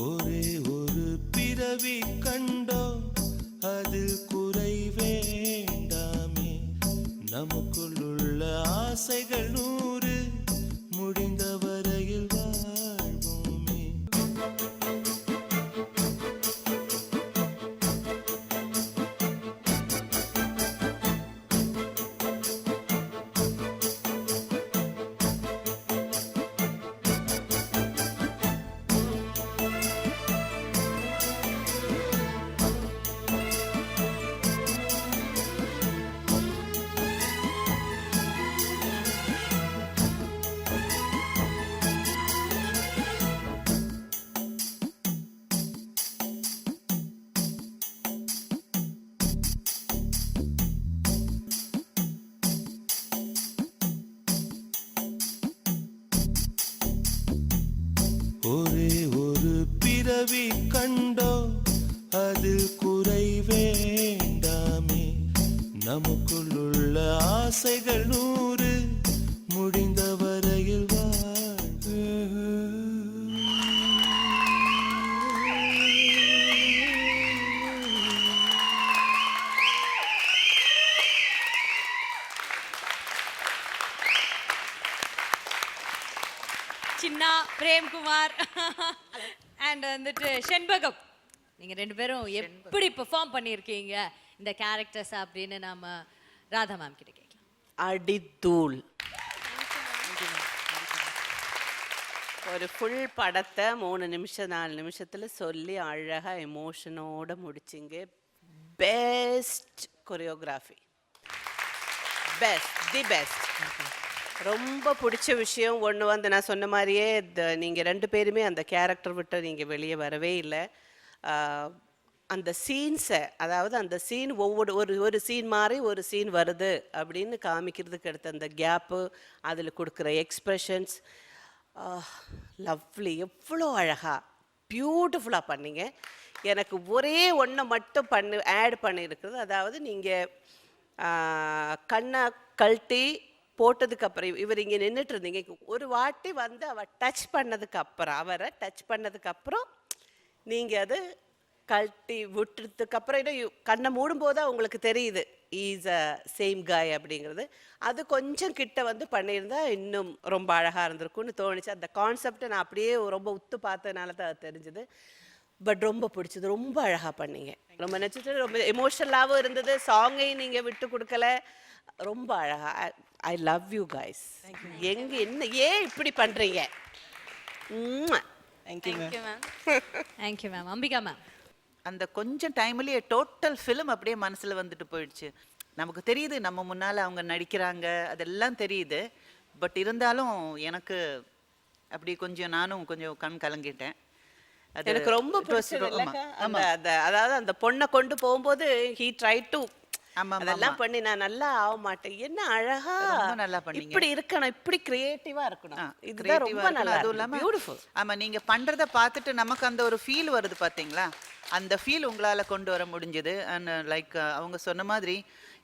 Speaker 10: ஒரே ஒரு பிறவி கண்டோ அது குறை வேண்டாமே, நமக்குள்ள ஆசைகள் 100 முடிந்த வரையில் வாழ்வோமே. ஒரே ஒரு பிறவி கண்டோ அது குறை வேண்டாமே, நமக்குள்ள ஆசைகள் 100 முடிந்த வரையில் வாழ்வோமே.
Speaker 2: பிரேம்குமார் அண்ட் வந்துட்டு செண்பகம். நீங்க ரெண்டு பேரும் எப்படி பெர்ஃபார்ம் பண்ணியிருக்கீங்க இந்த கேரக்டர்ஸ் அப்படின்னு நாம ராதா மேம் கிட்ட கேட்கலாம்.
Speaker 3: அடித்தூள். ஒரு ஃபுல் படத்தை 3 நிமிஷம் 4 நிமிஷத்தில் சொல்லி அழகாக எமோஷனோட முடிச்சிங்க. Best choreography, the best. ரொம்ப பிடிச்ச விஷயம் ஒன்று வந்து நான் சொன்ன மாதிரியே நீங்கள் 2 பேருமே அந்த கேரக்டர் விட்டு நீங்கள் வெளியே வரவே இல்லை. அந்த சீன்ஸை, அதாவது அந்த சீன் ஒரு சீன் மாதிரி ஒரு சீன் வருது அப்படின்னு காமிக்கிறதுக்கு எடுத்த அந்த கேப்பு, அதில் கொடுக்குற எக்ஸ்ப்ரெஷன்ஸ் லவ்லி. எவ்வளோ அழகாக பியூட்டிஃபுல்லாக பண்ணீங்க. எனக்கு ஒரே ஒன்றை மட்டும் ஆட் பண்ணியிருக்கிறது, அதாவது நீங்கள் கண்ணை கழட்டி போட்டதுக்கப்புறம் இவர் இங்கே நின்றுட்டு இருந்தீங்க, ஒரு வாட்டி வந்து அவரை டச் பண்ணதுக்கப்புறம் நீங்கள் அது கழட்டி விட்டுறதுக்கப்புறம் இன்னும் கண்ணை மூடும்போது உங்களுக்கு தெரியுது இஸ் அ சேம் காய் அப்படிங்கிறது. அது கொஞ்சம் கிட்ட வந்து பண்ணியிருந்தா இன்னும் ரொம்ப அழகாக இருந்திருக்கும்னு தோணுச்சு. அந்த கான்செப்டை நான் அப்படியே ரொம்ப உத்து பார்த்ததுனால தான் அது தெரிஞ்சுது. பட் ரொம்ப பிடிச்சது, ரொம்ப அழகாக பண்ணீங்க. ரொம்ப நினச்சிட்டு ரொம்ப எமோஷனலாகவும் இருந்தது. சாங்கையும் நீங்கள் விட்டு கொடுக்கல, ரொம்ப அழகாக. I love you guys. ஏன் இப்படி பண்ணுறீங்க?
Speaker 2: Thank you ma'am. அம்பிகா மேம்,
Speaker 7: அந்த கொஞ்சம் டைம்லேயே டோட்டல் ஃபிலிம் அப்படியே மனசில் வந்துட்டு போயிடுச்சு. நமக்கு தெரியுது நம்ம முன்னால் அவங்க நடிக்கிறாங்க, அதெல்லாம் தெரியுது. பட் இருந்தாலும் எனக்கு அப்படி கொஞ்சம் நானும் கொஞ்சம் கண் கலங்கிட்டேன்.
Speaker 3: எனக்கு ரொம்ப அதாவது அந்த பொண்ணை கொண்டு போகும்போது he tried to அதெல்லாம் பண்ணி நான் நல்லா ஆக மாட்டேன். என்ன அழகா
Speaker 7: நல்லா பண்ணீங்க.
Speaker 3: இப்படி இருக்கணும், இப்படி கிரியேட்டிவா இருக்கணும். இதுதான் ரொம்ப நல்லா, அதுவும் இல்லாம பியூட்டிஃபுல்.
Speaker 7: ஆமா, நீங்க பண்றத பார்த்துட்டு நமக்கு அந்த ஒரு ஃபீல் வருது பாத்தீங்களா? அந்த ஃபீல் உங்களால கொண்டு வர முடிஞ்சது. அண்ட் லைக் அவங்க சொன்ன மாதிரி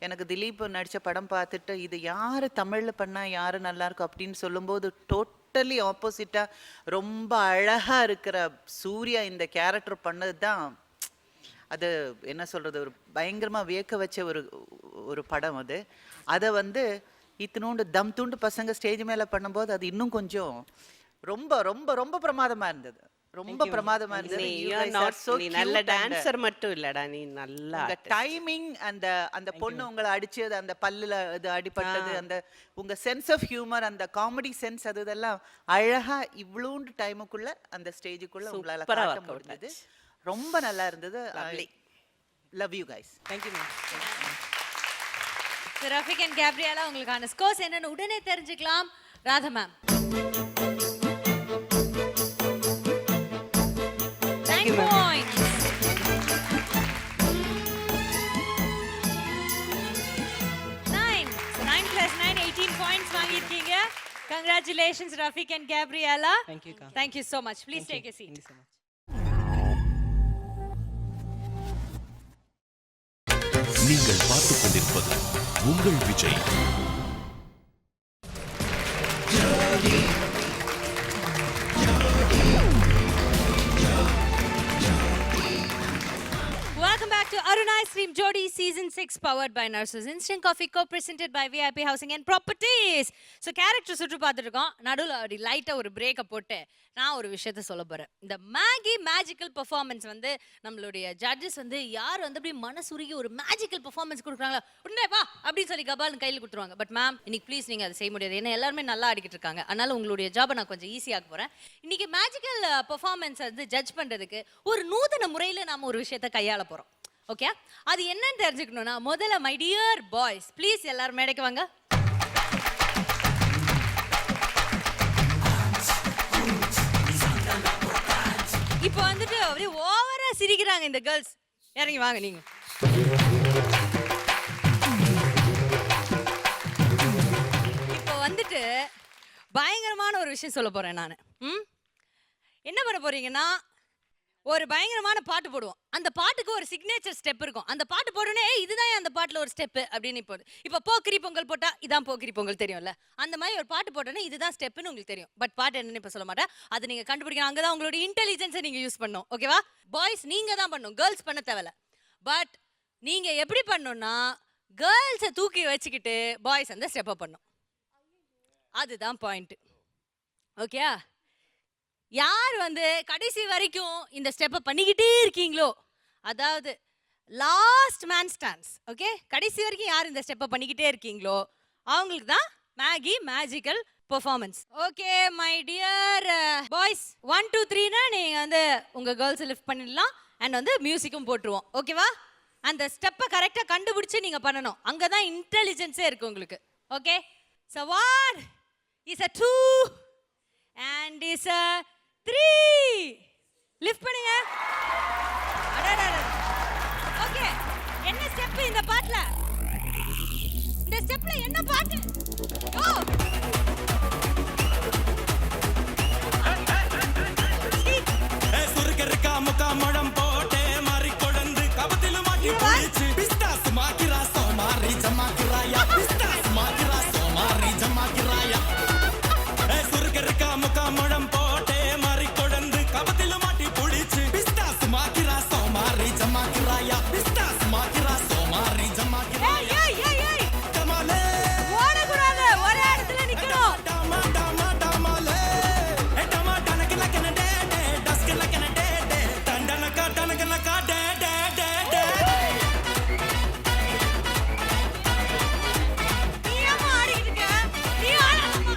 Speaker 7: எனக்கு திலீப் நடிச்ச படம் பார்த்துட்டு இது யாரு தமிழ்ல பண்ணா யாரு நல்லா இருக்கும் அப்படின்னு சொல்லும்போது டோட்டலி ஆப்போசிட்டா ரொம்ப அழகா இருக்கிற சூர்யா இந்த கேரக்டர் பண்ணது தான் அது என்ன சொல்கிறது, ஒரு பயங்கரமாக வியக்க வச்ச ஒரு படம் அது. அதை வந்து இத்தினோண்டு தம் தூண்டு பசங்க ஸ்டேஜ் மேலே பண்ணும்போது அது இன்னும் கொஞ்சம் ரொம்ப ரொம்ப ரொம்ப பிரமாதமாக இருந்தது. ரொம்ப பிரமாதமாக இருந்தது.
Speaker 3: நல்ல டான்சர் மட்டும் இல்லடா, நீ நல்லா
Speaker 7: டைமிங், அந்த பொண்ணு உங்களை அடிச்சது, அந்த பல்லுல இது அடிபட்டது, அந்த உங்க சென்ஸ் ஆஃப் ஹியூமர், அந்த காமெடி சென்ஸ், அது இதெல்லாம் அழகா இவ்வளோண்டு டைமுக்குள்ள அந்த ஸ்டேஜுக்குள்ள உங்களால் காட்ட முடிஞ்சது. ரொம்ப நல்லா இருந்தது. Love you guys.
Speaker 3: Thank you ma'am.
Speaker 2: Rafiq and Gabriela, உங்களுக்கான ஸ்கோர்ஸ் என்னன்னு உடனே தெரிஞ்சுக்கலாம். Radha ma'am, 9 points. 9 plus 9 18 points வாங்கியிருக்கீங்க. Congratulations Rafik and Gabriella. Thank you so much. Please take a seat.
Speaker 1: நீங்கள் பார்த்துக் கொண்டிருப்பது உங்கள் Vijay.
Speaker 2: Welcome back to Aruna Ice Cream Jodi Season 6 powered by Nurses Instant Coffee co-presented by VIP Housing and Properties. So character சுற்று பார்த்துருக்கோம். நடுவில் அப்படி லைட்டாக ஒரு பிரேக்கை போட்டு நான் ஒரு விஷயத்த சொல்ல போகிறேன். இந்த மேகி மேஜிக்கல் பெர்ஃபார்மன்ஸ் வந்து நம்மளுடைய ஜட்ஜஸ் வந்து யார் வந்து அப்படி மனசுருகி ஒரு மேஜிக்கல் பெர்ஃபார்மன்ஸ் கொடுக்குறாங்களா உடனேப்பா அப்படின்னு சொல்லி கபால்னு கையில் கொடுத்துருவாங்க. பட் மேம் இன்னைக்கு ப்ளீஸ் நீங்கள் அதை செய்ய முடியாது, ஏன்னா எல்லாருமே நல்லா ஆடிக்கிட்டு இருக்காங்க. அதனால உங்களுடைய ஜாபை நான் கொஞ்சம் ஈஸியாக போகிறேன். இன்னைக்கு மேஜிக்கல் பெர்ஃபார்மன்ஸ் வந்து ஜட்ஜ் பண்ணுறதுக்கு ஒரு நூதன முறையில் நாம் ஒரு விஷயத்தை கையாள போகிறோம். ஓகே, அது என்னன்னு தெரிஞ்சுக்கணும்னா முதல்ல மை டியர் பாய்ஸ் ப்ளீஸ் எல்லாரும் மேடைக்கு வாங்க. இப்போ வந்துட்டு அப்படியே ஓவரா சிரிக்கிறாங்க இந்த கேர்ள்ஸ். இறங்கி வாங்க நீங்க. இப்போ வந்துட்டு பயங்கரமான ஒரு விஷயம் சொல்ல போறேன் நான். என்ன பண்ண போறீங்கன்னா ஒரு பயங்கரமான பாட்டு போடுவோம். அந்த பாட்டுக்கு ஒரு சிக்னேச்சர் ஸ்டெப் இருக்கும். அந்த பாட்டு போடனே இதுதான் அந்த பாட்டில் ஒரு ஸ்டெப்பு அப்படின்னு இப்போ போக்கிரி பொங்கல் போட்டால் இதான் போக்கிரி பொங்கல் தெரியும்ல, அந்த மாதிரி ஒரு பாட்டு போட்டோன்னே இதுதான் ஸ்டெப்புன்னு உங்களுக்கு தெரியும். பட் பாட்டு என்னன்னு இப்போ சொல்ல மாட்டேன், அது நீங்கள் கண்டுபிடிக்கணும். அங்கே தான் உங்களோட இன்டெலிஜென்ஸை நீங்கள் யூஸ் பண்ணணும். ஓகேவா பாய்ஸ், நீங்கள் தான் பண்ணணும், கேர்ள்ஸ் பண்ண தேவையில்ல. பட் நீங்கள் எப்படி பண்ணணும்னா கேர்ள்ஸை தூக்கி வச்சுக்கிட்டு பாய்ஸ் அந்த ஸ்டெப்பை பண்ணணும். அதுதான் பாயிண்ட்டு. ஓகே, யார் வந்து கடைசி வரைக்கும் இந்த ஸ்டெப்பை பண்ணிக்கிட்டே இருக்கீங்களோ, அதாவது லாஸ்ட் மேன் ஸ்டாண்ட்ஸ், ஓகே, கடைசி வரைக்கும் யார் இந்த ஸ்டெப்பை பண்ணிக்கிட்டே இருக்கீங்களோ அவங்களுக்கு தான் Maggi magical performance. Okay my dear boys, 1 2 3னா நீங்க வந்து உங்க கேர்ள்ஸ் லிஃப்ட் பண்ணிடலாம் அண்ட் வந்து மியூசிக்கும் போட்டுருவோம். ஓகேவா? அந்த ஸ்டெப்பை கரெக்டாக கண்டுபிடிச்சு நீங்க பண்ணணும். அங்கே தான் இன்டெலிஜென்ஸே இருக்கு உங்களுக்கு. Okay, so 1 is a 2 and is a 3. Lift பண்ணுங்க. ஓகே, என்ன ஸ்டெப் இந்த பாட்டுல? இந்த ஸ்டெப்ல என்ன பாட்டு? கோ.
Speaker 10: சுருக்கருக்கா முக்கா மடம் போட்டே மாறி கொடந்து கபத்தில மாட்டி போயிச்சு பிஸ்தாஸ் மாக்கிரா சோமாரி ஜமாக்கிராயா பிஸ்தாஸ் மாக்கிரா சோமாரி ஜமாக்கிராயா சுருக்கருக்கா முக்கா மடம் போட்டே மாறி கொடந்து கபத்தில மாட்டி போயிச்சு பிஸ்தாஸ் மாக்கிரா சோமாரி ஜமாக்கிராயா பிஸ்தாஸ் மாக்கிரா சோமாரி ஜமாக்கிராயா
Speaker 2: ஏய் ஏய் ஏய்
Speaker 10: டமாலே
Speaker 2: ஓடக்கூடாது, ஒரே இடத்துல நிக்கணும்.
Speaker 10: டமா டமா டமாலே டமா டனக்கல கனடே டஸ்கல கனடே டண்டனக டனகனக டே டே டே டே
Speaker 2: நீ ஏம்மா ஆடிக்கிட்டு இருக்க? நீ ஆடலாமா?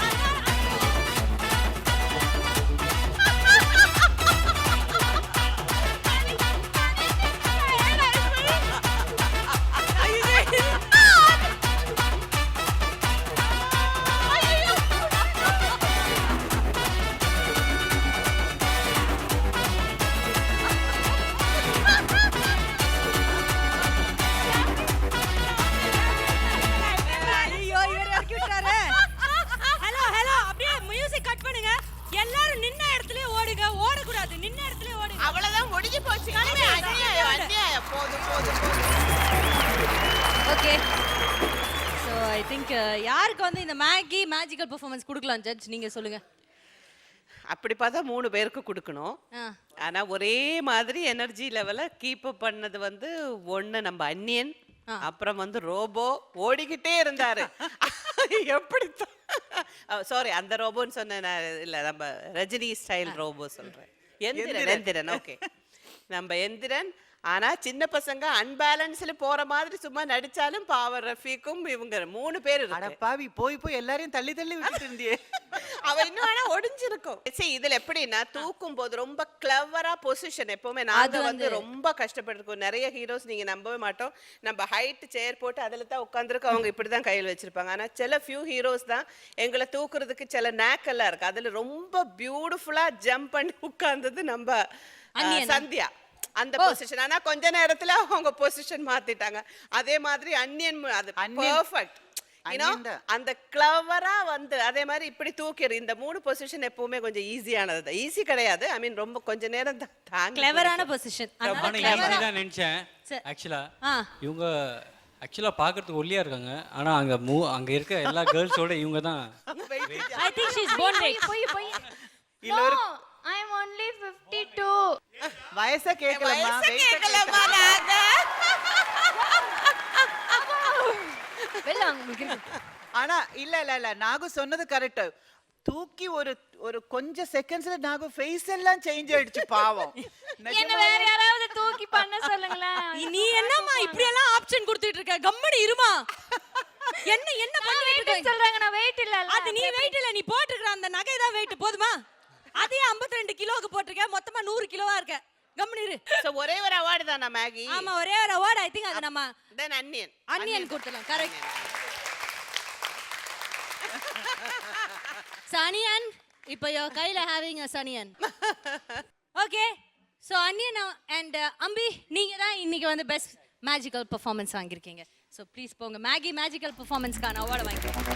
Speaker 2: ஐயோ, இவர் இறக்கி விட்டாரு. ஹலோ ஹலோ, அப்படியே மியூசிக் கட் பண்ணுங்க. எல்லாரும் நின்ன இடத்துலயே ஓடுங்க. ஓடக்கூடாது, நின்ன இடத்துலயே ஓடுங்க.
Speaker 3: அவ்வளவுதான் முடிஞ்சு போச்சு. அநியாயம். போதும்.
Speaker 2: ஓகே, ஸோ ஐ திங்க் யாருக்கு வந்து இந்த மேகி மேஜிக்கல் பெர்ஃபார்மன்ஸ் கொடுக்கலாம் ஜட்ஜ், நீங்க சொல்லுங்க.
Speaker 3: அப்படி பார்த்தா 3 பேருக்கு கொடுக்கணும்.
Speaker 2: ஆ.
Speaker 3: ஆனா ஒரே மாதிரி எனர்ஜி லெவலை கீப் அப் பண்ணது வந்து ஒண்ணு நம்ம அன்னியன், அப்புறம் வந்து ரோபோ ஓடிக்கிட்டே இருந்தாரு. எப்படி சாரி, அந்த ரோபோன்னு சொன்ன இல்ல, நம்ம ரஜினி ஸ்டைல் ரோபோ சொல்றேன். எந்திரன். ஓகே, நம்ம எந்திரன். ஆனா சின்ன பசங்க அன்பேலன்ஸ்ல போற மாதிரி சும்மா நடிச்சாலும் பாவர் ரஃபீக்கும் இவங்க 3 பேர்
Speaker 7: அட பாவி, போய் எல்லாரையும் தள்ளி விட்டுட்டு இருந்தியே.
Speaker 3: அவ இன்னும் ஆனா ஒடிஞ்சிருக்கும். சரி, இதுல எப்படின்னா தூக்கும் போது ரொம்ப கிளவரா பொசிஷன். எப்பவுமே நாங்க வந்து ரொம்ப கஷ்டப்பட்டிருக்கோம். நிறைய ஹீரோஸ் நீங்க நம்பவே மாட்டோம், நம்ம ஹைட் சேர் போட்டு அதுல தான் உட்காந்துருக்கு, அவங்க இப்படிதான் கையில் வச்சிருப்பாங்க. ஆனா சில ஃபியூ ஹீரோஸ் தான் எங்களை தூக்குறதுக்கு சில நேக்கெல்லாம் இருக்கு. அதுல ரொம்ப பியூட்டிஃபுல்லா ஜம்ப் பண்ணி உட்கார்ந்தது நம்ம சந்தியா. அந்த பொசிஷன். ஆனா கொஞ்ச நேரத்துல அவங்க பொசிஷன் மாத்திட்டாங்க. அதே மாதிரி அன்னியன் அது பெர்ஃபெக்ட். அந்த கிளவரா வந்து அதே மாதிரி இப்படி தூக்கிடு. இந்த 3 பொசிஷன் எப்பவுமே கொஞ்சம் ஈஸியானது. ஈஸி கிடையாது, ஐ மீன் ரொம்ப கொஞ்ச நேரம் தாங்க.
Speaker 2: கிளவரான பொசிஷன்.
Speaker 6: நான் நினைச்சேன் ஆக்சுவலா இவங்க ஆக்சுவலா பாக்குறதுக்கு ஒல்லியா இருக்காங்க, ஆனா அங்க இருக்க எல்லா கேர்ள்ஸோட இவங்க தான்.
Speaker 2: I think she is born weight.
Speaker 12: No, I'm only 52.
Speaker 7: வயசை கேட்கலமா
Speaker 3: நாங்க.
Speaker 7: ஆனா இல்ல நாகு சொன்னது கரெக்ட். தூக்கி ஒரு கொஞ்சம் செகண்ட்ஸ்ல நாகு ஃபேஸ் எல்லாம் சேஞ்ச் ஆயிடுச்சு பாவம்.
Speaker 12: என்ன வேற யாராவது தூக்கி பண்ண சொல்லுங்களேன்.
Speaker 2: நீ என்னம்மா இப்படி எல்லாம் ஆப்ஷன் கொடுத்துட்டு இருக்க? கம்மடி இருமா. என்ன பண்ணிட்டு இருக்க?
Speaker 12: சொல்றாங்க நான் வெயிட் இல்ல.
Speaker 2: அது நீ வெயிட் இல்ல, நீ போட்டுக்கற அந்த நகை தான் வெயிட். போதுமா? அதே 52 கிலோக்கு போட்டுருக்க, மொத்தமா 100 கிலோவா இருக்க. கம்மடி இரு.
Speaker 3: சோ ஒரே ஒரு அவார்ட் தானா மேகி?
Speaker 2: ஆமா, ஒரே ஒரு அவார்ட். ஐ திங்க் அது நம்ம
Speaker 3: தென் அன்னியன்
Speaker 2: கொடுத்தலாம். கரெக்ட். சனியன், இப்போ your கையில having a சனியன். Okay, so Anniyan and Ambi, நீங்க தான் இன்னைக்கு வந்து பெஸ்ட் மேஜிக்கல் பெர்ஃபார்மன்ஸ் வாங்கியிருக்கீங்க. ஸோ ப்ளீஸ் போங்க, மேகி மேஜிக்கல் பெர்ஃபார்மன்ஸ்க்கான அவார்டை வாங்கிக்கோங்க.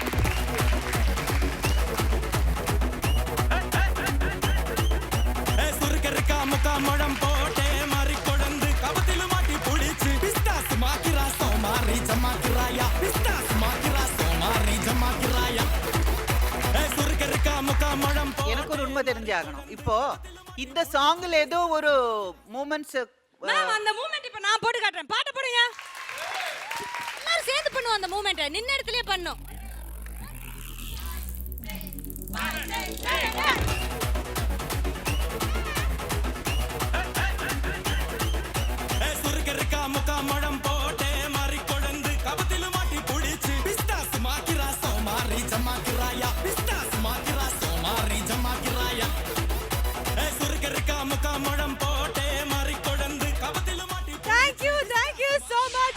Speaker 10: சுருக்கருக்கா முக்கா மடம் போட்டே மாறி கொடந்து கபத்தில மாட்டி புடிச்சு பிஸ்தாஸ் மாக்கிரா சோமாரி ஜமாக்கிராயா பிஸ்தாஸ் மாக்கிரா சோமாரி ஜமாக்கிராயா சுருக்கருக்கா முக்கா மடம்.
Speaker 7: எனக்கு ஒரு உண்மை தெரிஞ்சாகணும். இப்போ இந்த சாங்ல ஏதோ ஒரு மூமெண்ட்ஸ்.
Speaker 2: மேம், அந்த மூமெண்ட் இப்போ நான் போட்டு காட்டுறேன். பாட்டு போடுங்க. எல்லாரும் சேர்ந்து பண்ணுவோம் அந்த மூமெண்ட்டை. நின்ன இடத்துலயே பண்ணோம்.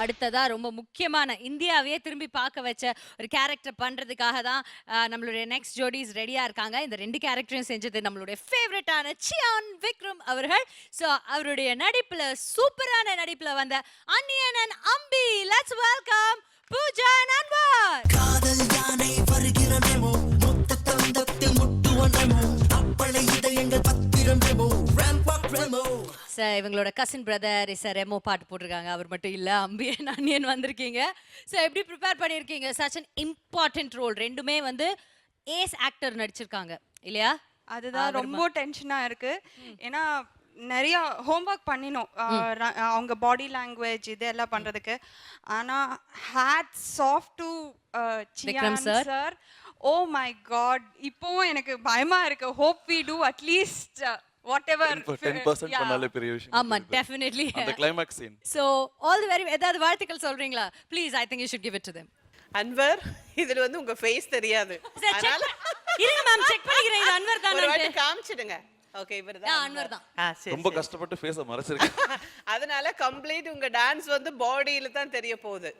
Speaker 2: அடுத்ததா ரொம்ப முக்கியமான இந்தியாவையே திரும்பி பார்க்க வச்ச ஒரு கேரக்டர் பண்றதுக்காக தான் நம்மளுடைய நெக்ஸ்ட் ஜோடிஸ் ரெடியா இருக்காங்க. இந்த 2 கேரக்டரையும் செஞ்சது நம்மளுடைய ஃபேவரட்டான சியான் விக்ரம் அவர்கள். ஸோ அவருடைய நடிப்புல சூப்பரான நடிப்புல வந்த Anniyan and Ambi. Let's welcome Pooja and Anwar.
Speaker 6: காதல் யானை வருகிறமோ மொத்த தந்தத்தில் முட்டுவனமோ அப்பளை இதயங்கள் பத்திரமோ ரேம்ப் அப் ரெமோ.
Speaker 2: சார் இவங்களோட கசின் பிரதர் சார் ரெமோ பாட்டு போட்டிருக்காங்க. அவர் மட்டும் இல்லை, அம்பி அன்னியன் வந்திருக்கீங்க. ஸோ எப்படி ப்ரிப்பேர் பண்ணியிருக்கீங்க? Such an important role. ரெண்டுமே வந்து ஏஸ் ஆக்டர் நடிச்சிருக்காங்க இல்லையா?
Speaker 13: அதுதான் ரொம்ப டென்ஷனாக இருக்கு. ஏன்னா நிறைய ஹோம்ஒர்க் பண்ணினோம் அவங்க பாடி லாங்குவேஜ் இதெல்லாம் பண்ணுறதுக்கு. ஆனால் hats off to Chiyaan sir. Oh my god, இப்போவும் எனக்கு பயமாக இருக்கு. Hope we do at least whatever
Speaker 4: 10% பண்ணாலே பெரிய விஷயம்.
Speaker 2: ஆமா, definitely
Speaker 4: அந்த climax scene.
Speaker 2: So all the very ஏதாவது வாழ்த்துக்கள் சொல்றீங்களா? Please, I think you should give it to them.
Speaker 3: Anwar, இதுல வந்து உங்க ஃபேஸ் தெரியாது.
Speaker 2: அதனால இருங்க மேம், செக் பண்ணிக்கிறேன். இது அன்வர் தானே?
Speaker 3: ஒரு வாட்டி காமிச்சிடுங்க. ஓகே, இவர்தான்
Speaker 2: அன்வர் தான்.
Speaker 3: சரி.
Speaker 4: ரொம்ப கஷ்டப்பட்டு ஃபேஸை மறைச்சிருக்கேன்.
Speaker 3: அதனால கம்ப்ளீட் உங்க டான்ஸ் வந்து பாடியில தான் தெரிய போகுது.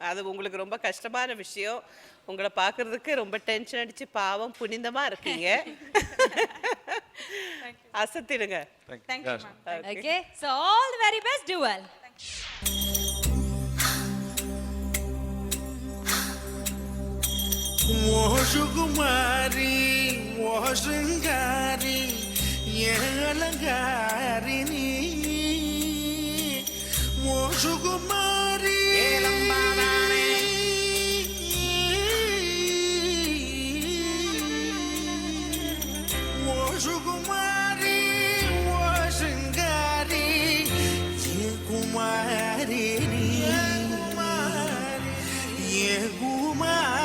Speaker 3: அது உங்களுக்கு ரொம்ப கஷ்டமான விஷயம். உங்களை பார்க்கறதுக்கு ரொம்ப டென்ஷன் அடிச்சு பாவம் புனிதமா இருக்கீங்க. அசத்திடுங்க.
Speaker 13: Thank you ma'am.
Speaker 2: Okay, so all the very best. Do well.
Speaker 6: ஓ சுகுமாரி ஓ சிங்காரி ஏலங்காரி நீ ஓ சுகுமாரி ஏலம்பானே ஓ சுகுமாரி ஓ சிங்காரி ஏ குமாரி நீ ஏ குமாரி.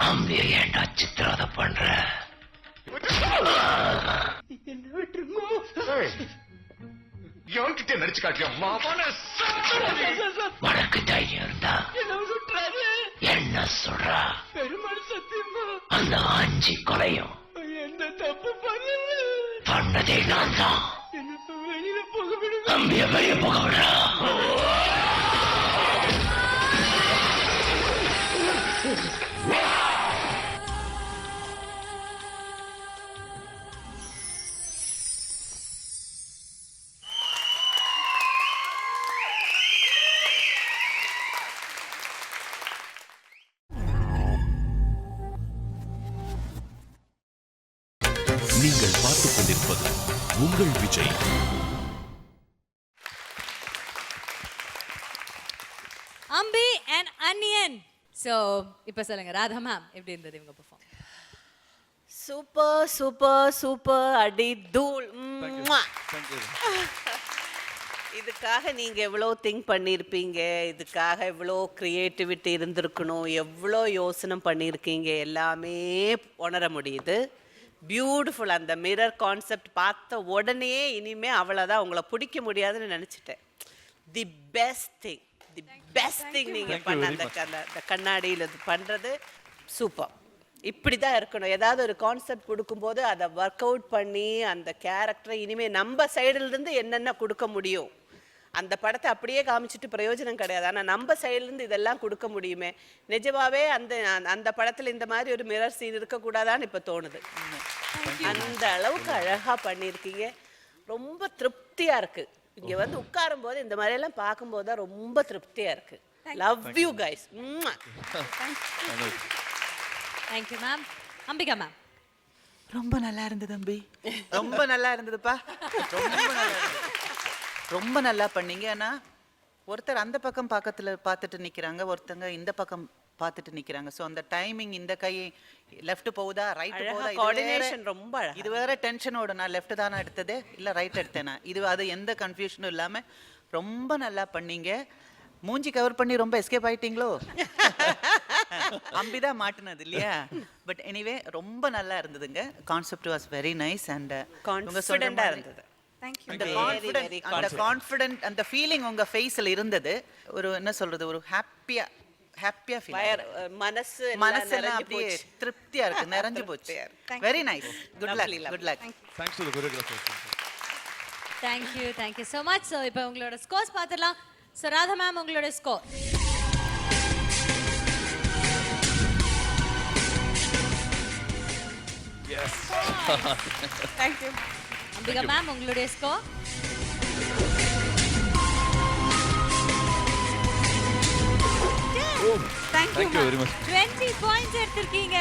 Speaker 6: அம்பியை ஏன்டா சித்திரவதை பண்ற?
Speaker 10: எவன்கிட்ட நடிச்சு காட்டியா
Speaker 6: உனக்கு தைரியம் இருந்தா என்ன சொல்றா? அந்த 5 கொலையும் பண்ணதே நான் தான். அம்பிய வெளியே போக விடுறா.
Speaker 1: நீங்கள் பார்த்துக் கொண்டிருப்பது உங்கள் விஜய்.
Speaker 2: அம்பி அண்ட் அன்னியன். ஸோ இப்போ சொல்லுங்க ராதா மேம், எப்படி இருந்தது இவங்க பெர்ஃபார்ம்?
Speaker 3: சூப்பர் சூப்பர் சூப்பர், அடி தூள். இதுக்காக நீங்கள் எவ்வளோ திங்க் பண்ணியிருப்பீங்க, இதுக்காக எவ்வளோ க்ரியேட்டிவிட்டி இருந்திருக்கணும், எவ்வளோ யோசனை பண்ணியிருக்கீங்க, எல்லாமே உணர முடியுது. பியூட்டிஃபுல். அந்த மிரர் கான்செப்ட் பார்த்த உடனே இனிமே அவ்வளோதான், உங்களை பிடிக்க முடியாதுன்னு நினச்சிட்டேன். The best thing, the best thing நீங்கள் பண்ண அந்த கண்ணாடியில் இது பண்ணுறது சூப்பர். இப்படி தான் இருக்கணும். ஏதாவது ஒரு கான்செப்ட் கொடுக்கும்போது அதை ஒர்க் அவுட் பண்ணி அந்த கேரக்டரை இனிமேல் நம்ம சைடுலேருந்து என்னென்ன கொடுக்க முடியும், அந்த படத்தை அப்படியே காமிச்சிட்டு பிரயோஜனம் கிடையாது. ஆனால் நம்ம சைட்லேருந்து இதெல்லாம் கொடுக்க முடியுமே. நிஜமாவே அந்த அந்த படத்தில் இந்த மாதிரி ஒரு மிரர் சீன் இருக்கக்கூடாதான்னு இப்போ தோணுது. அந்த அளவுக்கு அழகாக பண்ணியிருக்கீங்க. ரொம்ப திருப்தியாக இருக்குது. இங்கே வந்து உட்காரும் போது இந்த மாதிரியெல்லாம் பார்க்கும்போது தான் ரொம்ப திருப்தியாக இருக்குது. Love you guys.
Speaker 2: Thank you ma'am. Ambika ma'am.
Speaker 7: ரொம்ப நல்லா இருந்தது தம்பி, ரொம்ப நல்லா இருந்ததுப்பா, ரொம்ப நல்லா இருந்தது. ரொம்ப நல்லா பண்ணீங்க. ஆனால் ஒருத்தர் அந்த பக்கம் பக்கத்தில் பார்த்துட்டு நிற்கிறாங்க, ஒருத்தங்க இந்த பக்கம் பார்த்துட்டு நிற்கிறாங்க. ஸோ அந்த டைமிங், இந்த கை லெஃப்ட் போகுதா ரைட் போகுதா,
Speaker 3: கோஆர்டினேஷன் ரொம்ப
Speaker 7: இது வேற டென்ஷனோட. நான் லெஃப்ட் தானே எடுத்தது இல்லை ரைட் எடுத்தேனா, இது அது எந்த கன்ஃபியூஷனும் இல்லாமல் ரொம்ப நல்லா பண்ணீங்க. மூஞ்சி கவர் பண்ணி ரொம்ப எஸ்கேப் ஆயிட்டீங்களோ? அம்பிதான் மாட்டினது இல்லையா? பட் எனிவே ரொம்ப நல்லா இருந்ததுங்க. Concept was very nice and
Speaker 3: கான்ஃபிடென்ட்டாக இருந்தது.
Speaker 7: அந்த கான்ஃபிடென்ட், அந்த ஃபீலிங் உங்க ஃபேஸ்ல இருந்தது. ஒரு என்ன சொல்றது, ஒரு ஹாப்பியா ஃபீல், மனசெல்லாம் அப்படியே திருப்தியா இருக்கு, நிறைஞ்சு போச்சு. Very nice. Good luck. Good luck.
Speaker 4: Thanks to the choreographer.
Speaker 2: Thank you so much. So இப்போ உங்களோட ஸ்கோர்ஸ் பார்த்துடலாம். ஸோ ராதா மேம், உங்களோட ஸ்கோர்.
Speaker 4: எஸ்.
Speaker 13: தேங்க்யூ.
Speaker 2: அம்பிகா மேம், உங்களுடைய ஸ்கோர்.
Speaker 4: Thank you very much.
Speaker 2: 20 பாயிண்ட்ஸ் எடுத்திருக்கீங்க.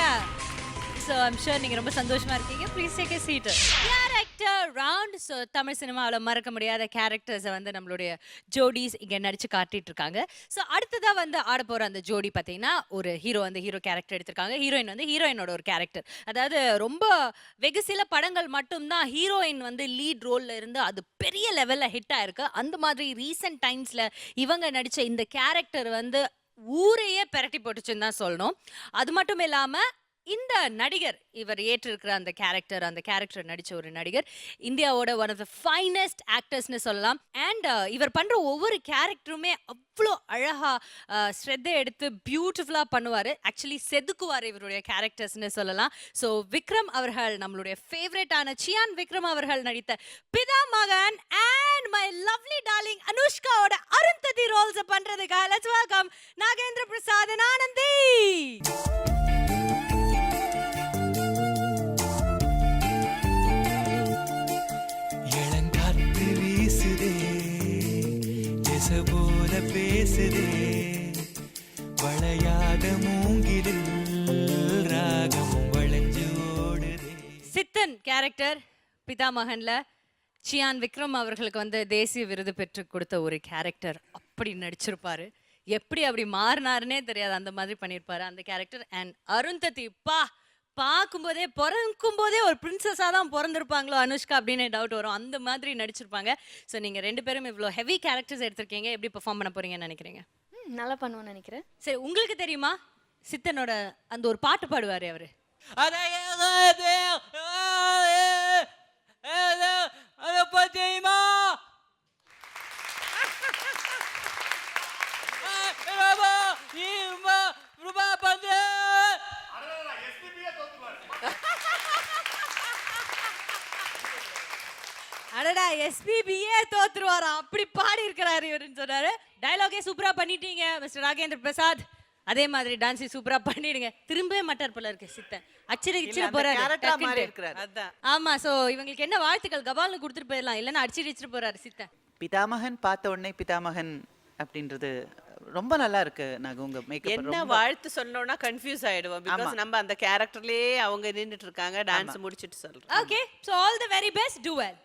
Speaker 2: ஸோ ஐம் ஷூர் நீங்கள் ரொம்ப சந்தோஷமா இருக்கீங்க. Please take a seat. Character round. So Tamil சினிமாவில் மறக்க முடியாத கேரக்டர்ஸை வந்து நம்மளுடைய ஜோடிஸ் இங்கே நடிச்சு காட்டிட்டு இருக்காங்க. ஸோ அடுத்ததாக வந்து ஆட போகிற அந்த ஜோடி பார்த்தீங்கன்னா, ஒரு ஹீரோ வந்து ஹீரோ கேரக்டர் எடுத்திருக்காங்க, ஹீரோயின் வந்து ஹீரோயினோட ஒரு கேரக்டர். அதாவது ரொம்ப வெகு சில படங்கள் மட்டும்தான் ஹீரோயின் வந்து லீட் ரோலில் இருந்து அது பெரிய லெவலில் ஹிட் ஆயிருக்கு. அந்த மாதிரி ரீசெண்ட் டைம்ஸில் இவங்க நடித்த இந்த கேரக்டர் வந்து ஊரையே பெரட்டி போட்டுச்சுன்னு தான் சொல்லணும். அது மட்டும் இல்லாமல் இந்த நடிகர், இவர் ஏற்றிருக்கிற அந்த கேரக்டர் நடிச்ச ஒரு நடிகர், இந்தியாவோட ஒன் ஆஃப் த ஃபைனஸ்ட் ஆக்டர்ஸ்னு சொல்லலாம். அண்ட் இவர் பண்ற ஒவ்வொரு கேரக்டருமே அவ்வளோ அழகா ஸ்ரத்தை எடுத்து பியூட்டிஃபுல்லா பண்ணுவார். ஆக்சுவலி செதுக்குவார் இவருடைய கேரக்டர்ஸ்னு சொல்லலாம். ஸோ விக்ரம் அவர்கள், நம்மளுடைய ஃபேவரட்டான சியான் விக்ரம் அவர்கள் நடித்த Pithamagan and my lovely darling அனுஷ்காவோட அருந்ததி ரோல்ஸ் பண்றதுக்காக let's welcome Nagendra Prasad and Anandhi.
Speaker 6: போல பேசுதே வளையாத மூங்கிலில் ராகம் வளைஞ்சு ஓடுதே.
Speaker 2: சித்தன் கேரக்டர் பிதாமகன்ல சியான் விக்ரம் அவர்களுக்கு வந்து தேசிய விருது பெற்று கொடுத்த ஒரு கேரக்டர். அப்படி நடிச்சிருப்பாரு, எப்படி அப்படி மாறினாருன்னே தெரியாது, அந்த மாதிரி பண்ணியிருப்பாரு அந்த கேரக்டர். அண்ட் அருந்ததி, பிறக்கும் போதே ஒரு பிரின்சஸாக தான் பிறந்திருப்பாங்களோ அனுஷ்கா அப்படின்னு டவுட் வரும். அந்த மாதிரி நடிச்சிருப்பாங்க. ஸோ நீங்கள் ரெண்டு பேரும் இவ்வளோ ஹெவி கேரக்டர்ஸ் எடுத்திருக்கீங்க, எப்படி பெர்ஃபார்ம் பண்ண போறீங்கன்னு நினைக்கிறீங்க?
Speaker 8: நல்லா பண்ணுவேன்னு நினைக்கிறேன்.
Speaker 2: சரி, உங்களுக்கு தெரியுமா சித்தனோட அந்த ஒரு பாட்டு பாடுவார் அவரு? அடடா, எஸ்பிபியே தோத்துருவாராம், அப்படி பாடி இருக்கிறாரு இவருன்னு சொன்னாரு. டயலாகே சூப்பரா பண்ணிட்டீங்க மிஸ்டர் ராகேந்திர பிரசாத். அதே மாதிரி டான்ஸ் சூப்பரா பண்ணிடுங்க. திரும்பவே மாட்டார் போல இருக்கு சித்தன். அடிச்சிட போறாரு. ஆமா. சோ இவங்களுக்கு என்ன வாழ்த்துக்கள், கபால்னு கொடுத்துட்டு போயிடலாம், இல்லைன்னா அடிச்சிட்டு போறாரு சித்தன்.
Speaker 7: பிதாமகன் பார்த்த உடனே பிதாமகன் அப்படின்றது ரொம்ப நல்லா இருக்கு நாங்கள் உங்கள் மேக்கப்
Speaker 3: என்ன வாழ்த்து சொன்னோன்னா கன்ஃபியூஸ் ஆயிடுவோம். பிகாஸ் நம்ம அந்த கேரக்டர்லயே அவங்க நின்றுட்டு இருக்காங்க. டான்ஸ் முடிச்சிட்டு சொல்றோம்.
Speaker 2: Okay, so all the very best. Do well.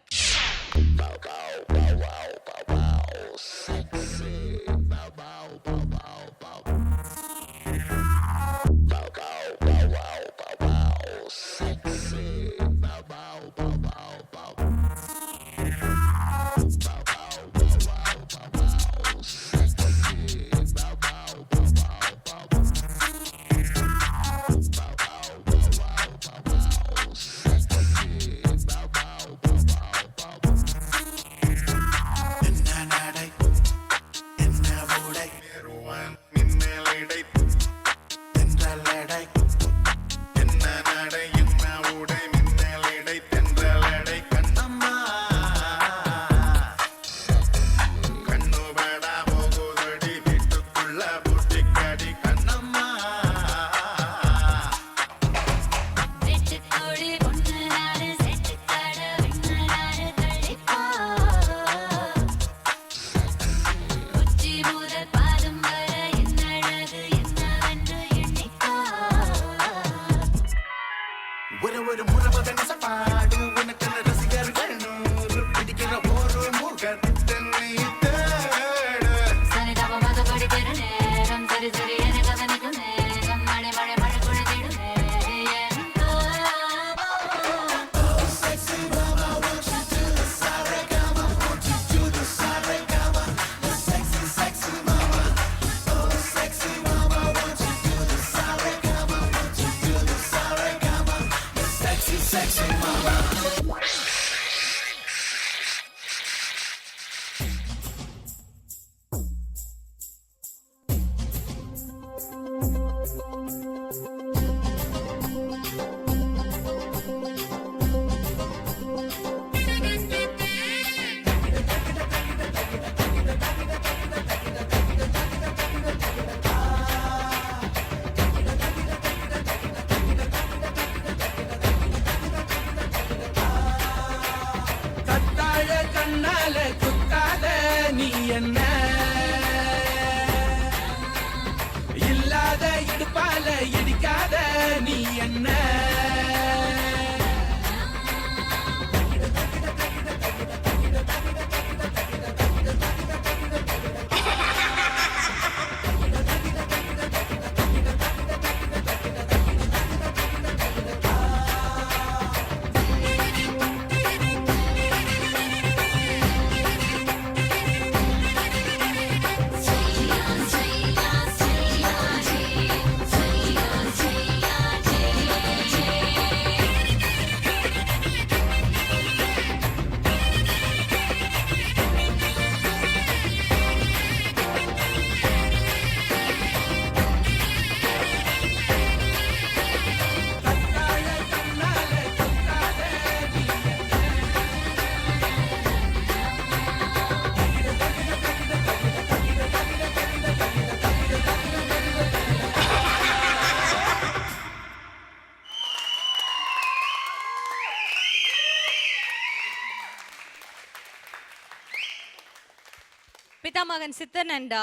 Speaker 2: Pithamagan Chithan and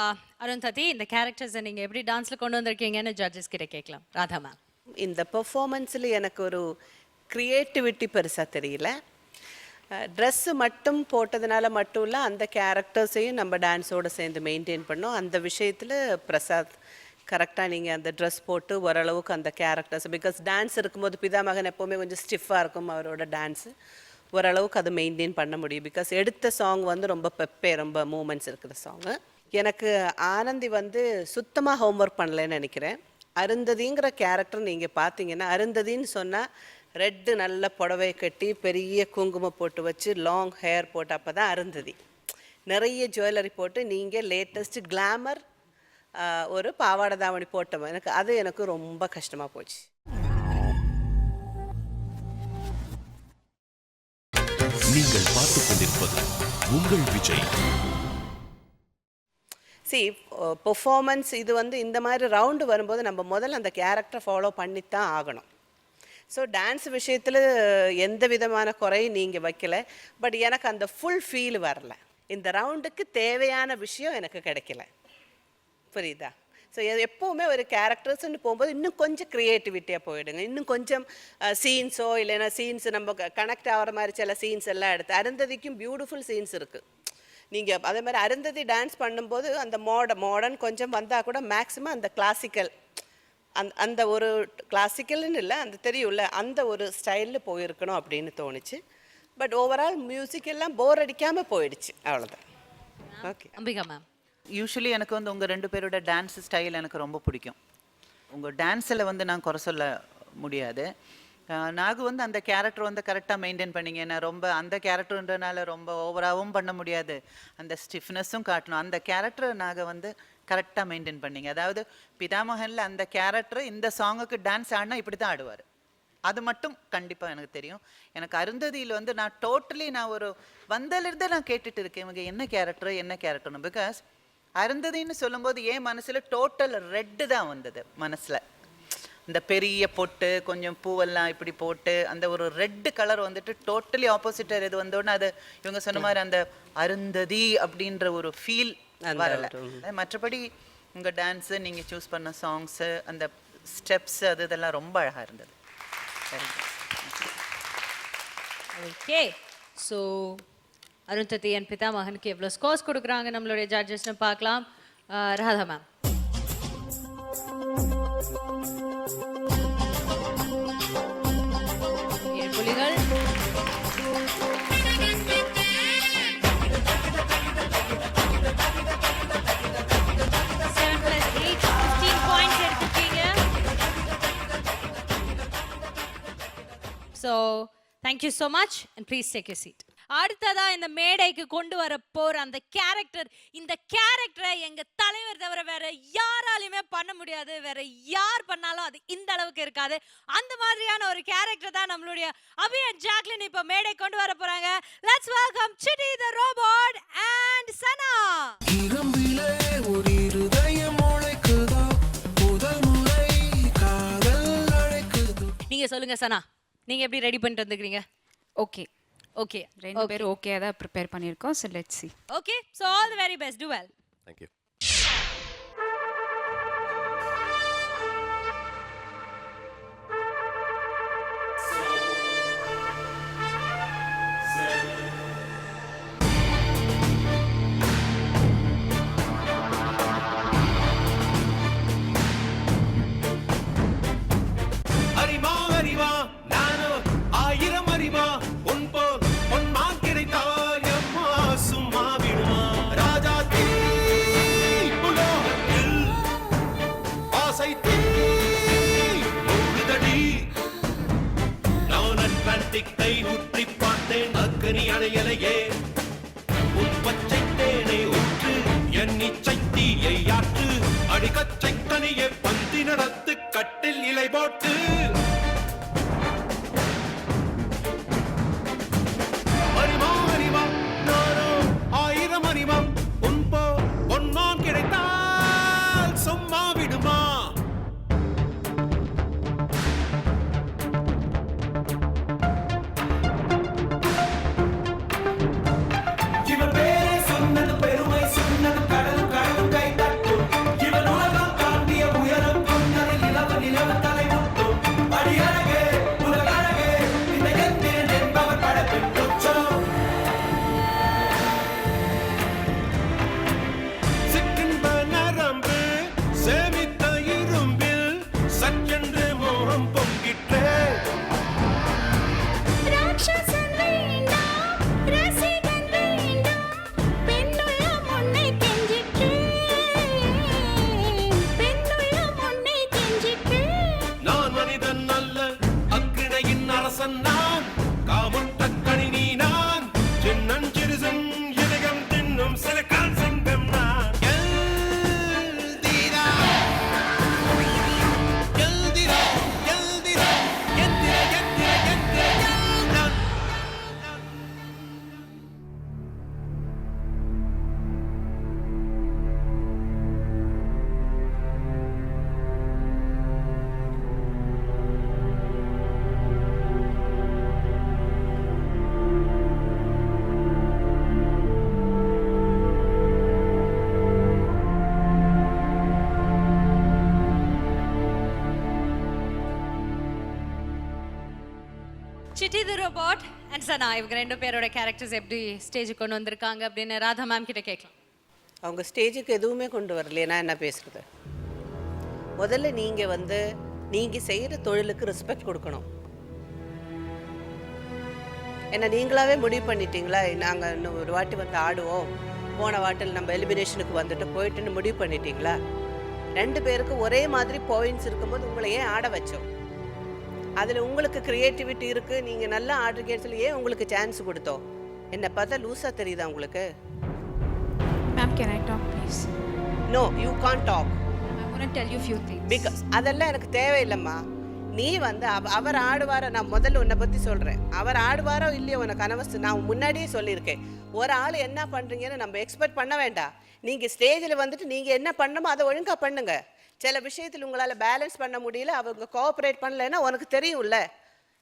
Speaker 2: Arundhati இந்த கேரக்டர்ஸை நீங்கள் எப்படி டான்ஸில் கொண்டு வந்திருக்கீங்கன்னு ஜட்ஜஸ் கிட்ட கேட்கலாம். ராதா மேம்,
Speaker 3: இந்த பெர்ஃபார்மன்ஸில் எனக்கு ஒரு க்ரியேட்டிவிட்டி பெருசாக தெரியல. ட்ரெஸ்ஸு மட்டும் போட்டதுனால மட்டும் இல்லை, அந்த கேரக்டர்ஸையும் நம்ம டான்ஸோடு சேர்ந்து மெயின்டைன் பண்ணோம். அந்த விஷயத்தில் பிரசாத் கரெக்டாக நீங்கள் அந்த ட்ரெஸ் போட்டு ஓரளவுக்கு அந்த கேரக்டர்ஸ், பிகாஸ் டான்ஸ் இருக்கும்போது பிதாமகன் எப்போவுமே கொஞ்சம் ஸ்டிஃபாக இருக்கும் அவரோட டான்ஸு, ஓரளவுக்கு அதை மெயின்டைன் பண்ண முடியும். பிகாஸ் எடுத்த சாங் வந்து ரொம்ப பெப்பே, ரொம்ப மூமெண்ட்ஸ் இருக்கிற சாங்கு. எனக்கு ஆனந்தி வந்து சுத்தமாக ஹோம்ஒர்க் பண்ணலைன்னு நினைக்கிறேன். அருந்ததிங்கிற கேரக்டர் நீங்கள் பார்த்தீங்கன்னா, அருந்ததின்னு சொன்னால் ரெட்டு நல்ல புடவை கட்டி பெரிய குங்குமம் போட்டு வச்சு லாங் ஹேர் போட்டு, அப்போ தான் அருந்ததி. நிறைய ஜுவல்லரி போட்டு நீங்கள் லேட்டஸ்ட் கிளாமர் ஒரு பாவாடை தாவணி போட்டோம். எனக்கு ரொம்ப கஷ்டமாக போச்சு.
Speaker 1: நீங்கள் பார்த்துக் கொண்டிருப்பது உங்கள் விஜய்.
Speaker 3: பெர்ஃபார்மன்ஸ் இது வந்து இந்த மாதிரி ரவுண்டு வரும்போது நம்ம முதல்ல அந்த கேரக்டரை ஃபாலோ பண்ணித்தான் ஆகணும். ஸோ டான்ஸ் விஷயத்தில் எந்த விதமான குறையும் நீங்கள் வைக்கல. பட் எனக்கு அந்த ஃபுல் ஃபீல் வரல. இந்த ரவுண்டுக்கு தேவையான விஷயம் எனக்கு கிடைக்கல. புரியுதா? ஸோ எப்போவுமே ஒரு கேரக்டர்ஸ்ன்னு போகும்போது இன்னும் கொஞ்சம் க்ரியேட்டிவிட்டியாக போயிடுங்க. இன்னும் கொஞ்சம் சீன்ஸோ இல்லைன்னா சீன்ஸ் நம்ம கனெக்ட் ஆகிற மாதிரி சில சீன்ஸ் எல்லாம் எடுத்து. அருந்ததிக்கும் பியூட்டிஃபுல் சீன்ஸ் இருக்குது. நீங்கள் அதே மாதிரி அருந்ததி டான்ஸ் பண்ணும்போது அந்த மாடர்ன் கொஞ்சம் வந்தால் கூட மேக்ஸிமம் அந்த கிளாசிக்கல் அந்த ஒரு கிளாசிக்கல்னு இல்லை, அந்த தெரியும்ல, அந்த ஒரு ஸ்டைலில் போயிருக்கணும் அப்படின்னு தோணுச்சு. பட் ஓவரால் மியூசிக் எல்லாம் போர் அடிக்காமல் போயிடுச்சு, அவ்வளோதான். Okay
Speaker 2: Ambika ma'am.
Speaker 7: யூஸ்வலி எனக்கு வந்து உங்கள் 2 பேரோட டான்ஸ் ஸ்டைல் எனக்கு ரொம்ப பிடிக்கும். உங்கள் டான்ஸில் வந்து நான் குறை சொல்ல முடியாது. நாகு வந்து அந்த கேரக்டர் வந்து கரெக்டாக மெயின்டைன் பண்ணிங்க. நான் ரொம்ப அந்த கேரக்டர்ன்றனால ரொம்ப ஓவராகவும் பண்ண முடியாது, அந்த ஸ்டிஃப்னஸும் காட்டணும். அந்த கேரக்டர் நாங்கள் வந்து கரெக்டாக மெயின்டைன் பண்ணிங்க. அதாவது பிதாமகனில் அந்த கேரக்டர் இந்த சாங்குக்கு டான்ஸ் ஆடினா இப்படி தான் ஆடுவார், அது மட்டும் கண்டிப்பாக எனக்கு தெரியும். எனக்கு அருந்ததியில் வந்து நான் டோட்டலி நான் ஒரு வந்தலிருந்தே நான் கேட்டுட்டு இருக்கேன் இவங்க என்ன கேரக்டர்னு. பிகாஸ் அருந்ததின்னு சொல்லும்போது என் மனசில் டோட்டல் ரெட்டு தான் வந்தது மனசில். இந்த பெரிய பொட்டு கொஞ்சம் பூவெல்லாம் இப்படி போட்டு அந்த ஒரு ரெட்டு கலர் வந்துட்டு டோட்டலி ஆப்போசிட்டாக இது வந்தோடனே அது இவங்க சொன்ன மாதிரி அந்த அருந்ததி அப்படின்ற ஒரு ஃபீல் வரல. மற்றபடி உங்கள் டான்ஸு நீங்கள் சூஸ் பண்ண சாங்ஸு அந்த ஸ்டெப்ஸ் அது இதெல்லாம் ரொம்ப அழகாக இருந்தது.
Speaker 2: ஓகே, ஸோ அருந்ததி என் பிதாமகனுக்கு எவ்வளோ ஸ்கோர்ஸ் கொடுக்குறாங்க நம்மளுடைய ஜட்ஜஸ்னு பார்க்கலாம். ராதா மேம். புலிகள். So, thank you so much and please take your seat. அடுத்ததா இந்த மேடைக்கு கொண்டு வர போற அந்த கேரக்டர், இந்த கேரக்டரை எங்க தலைவர் தவிர வேற யாராலையுமே பண்ண முடியாது. வேற யார் பண்ணாலும் அது இந்த அளவுக்கு இருக்காது. அந்த மாதிரியான ஒரு கேரக்டர் தான் நம்மளுடைய அபி and ஜாக்லின் இப்ப மேடை கொண்டு வர போறாங்க. Let's welcome Chitty the robot and Sana. நீங்க சொல்லுங்க சனா, நீங்க எப்படி ரெடி பண்ணிட்டு வந்துக்கிறீங்க?
Speaker 13: ஓகே
Speaker 2: ஓகே,
Speaker 13: ரெண்டு பேரும் ஓகே தான் ப்ரிப்பேர் பண்ணியிருக்கோம். So let's see.
Speaker 2: Okay, so all the very best. Do well.
Speaker 4: Thank you.
Speaker 10: கட்டில் இலை போட்டு அறிவா அறிவா நானோ 1000 அறிவா பொன்மான் கிடைத்தால் சும்மா விடுமா? இவன் பேரை சொன்னது பெருமை சொன்னது கடலும் கடலும் கை தட்டும். இவன் உலகம் தாண்டிய உயர்
Speaker 2: ரோபோட் அண்ட் சனா இவங்க ரெண்டு பேரோட கேரக்டர்ஸ் எப்படி ஸ்டேஜுக்கு கொண்டு வந்திருக்காங்க அப்படின்னு ராதா மேம் கிட்ட கேட்கலாம்.
Speaker 3: அவங்க ஸ்டேஜுக்கு எதுவுமே கொண்டு வரலையே, நான் என்ன பேசுறது? முதல்ல நீங்கள் செய்கிற தொழிலுக்கு ரெஸ்பெக்ட் கொடுக்கணும். என்ன நீங்களாவே முடிவு பண்ணிட்டீங்களா, நாங்கள் இன்னும் ஒரு வாட்டி வந்து ஆடுவோம், போன வாட்டில் நம்ம எலிமினேஷனுக்கு வந்துட்டு போயிட்டுன்னு முடிவு பண்ணிட்டீங்களா? 2 பேருக்கு ஒரே மாதிரி பாயிண்ட்ஸ் இருக்கும்போது உங்களை ஏன் ஆட வச்சோம்? அதில் உங்களுக்கு க்ரியேட்டிவிட்டி இருக்குது, நீங்கள் நல்லா ஆடுறீங்கன்னு சொல்லி ஏன் உங்களுக்கு சான்ஸ் கொடுத்தோம்? என்னை பார்த்தா லூஸாக தெரியுதா உங்களுக்கு?
Speaker 13: Ma'am can I talk please?
Speaker 3: No, you can't talk.
Speaker 13: I want to tell you few things.
Speaker 3: Because அதெல்லாம் எனக்கு தேவையில்லைம்மா. நீ வந்து அவர் ஆடுவாரோ, நான் முதல்ல உன்னை பற்றி சொல்கிறேன், அவர் ஆடுவாரோ இல்லையோ உனக்கு அனவஸ்து. நான் முன்னாடியே சொல்லியிருக்கேன், ஒரு ஆள் என்ன பண்ணுறீங்கன்னு நம்ம எக்ஸ்பெக்ட் பண்ண வேண்டாம். நீங்கள் ஸ்டேஜில் வந்துட்டு நீங்கள் என்ன பண்ணணுமோ அதை ஒழுங்காக பண்ணுங்க. சில விஷயத்தில் உங்களால் பேலன்ஸ் பண்ண முடியல, அவங்க கோஆப்ரேட் பண்ணலைன்னா உனக்கு தெரியும்ல.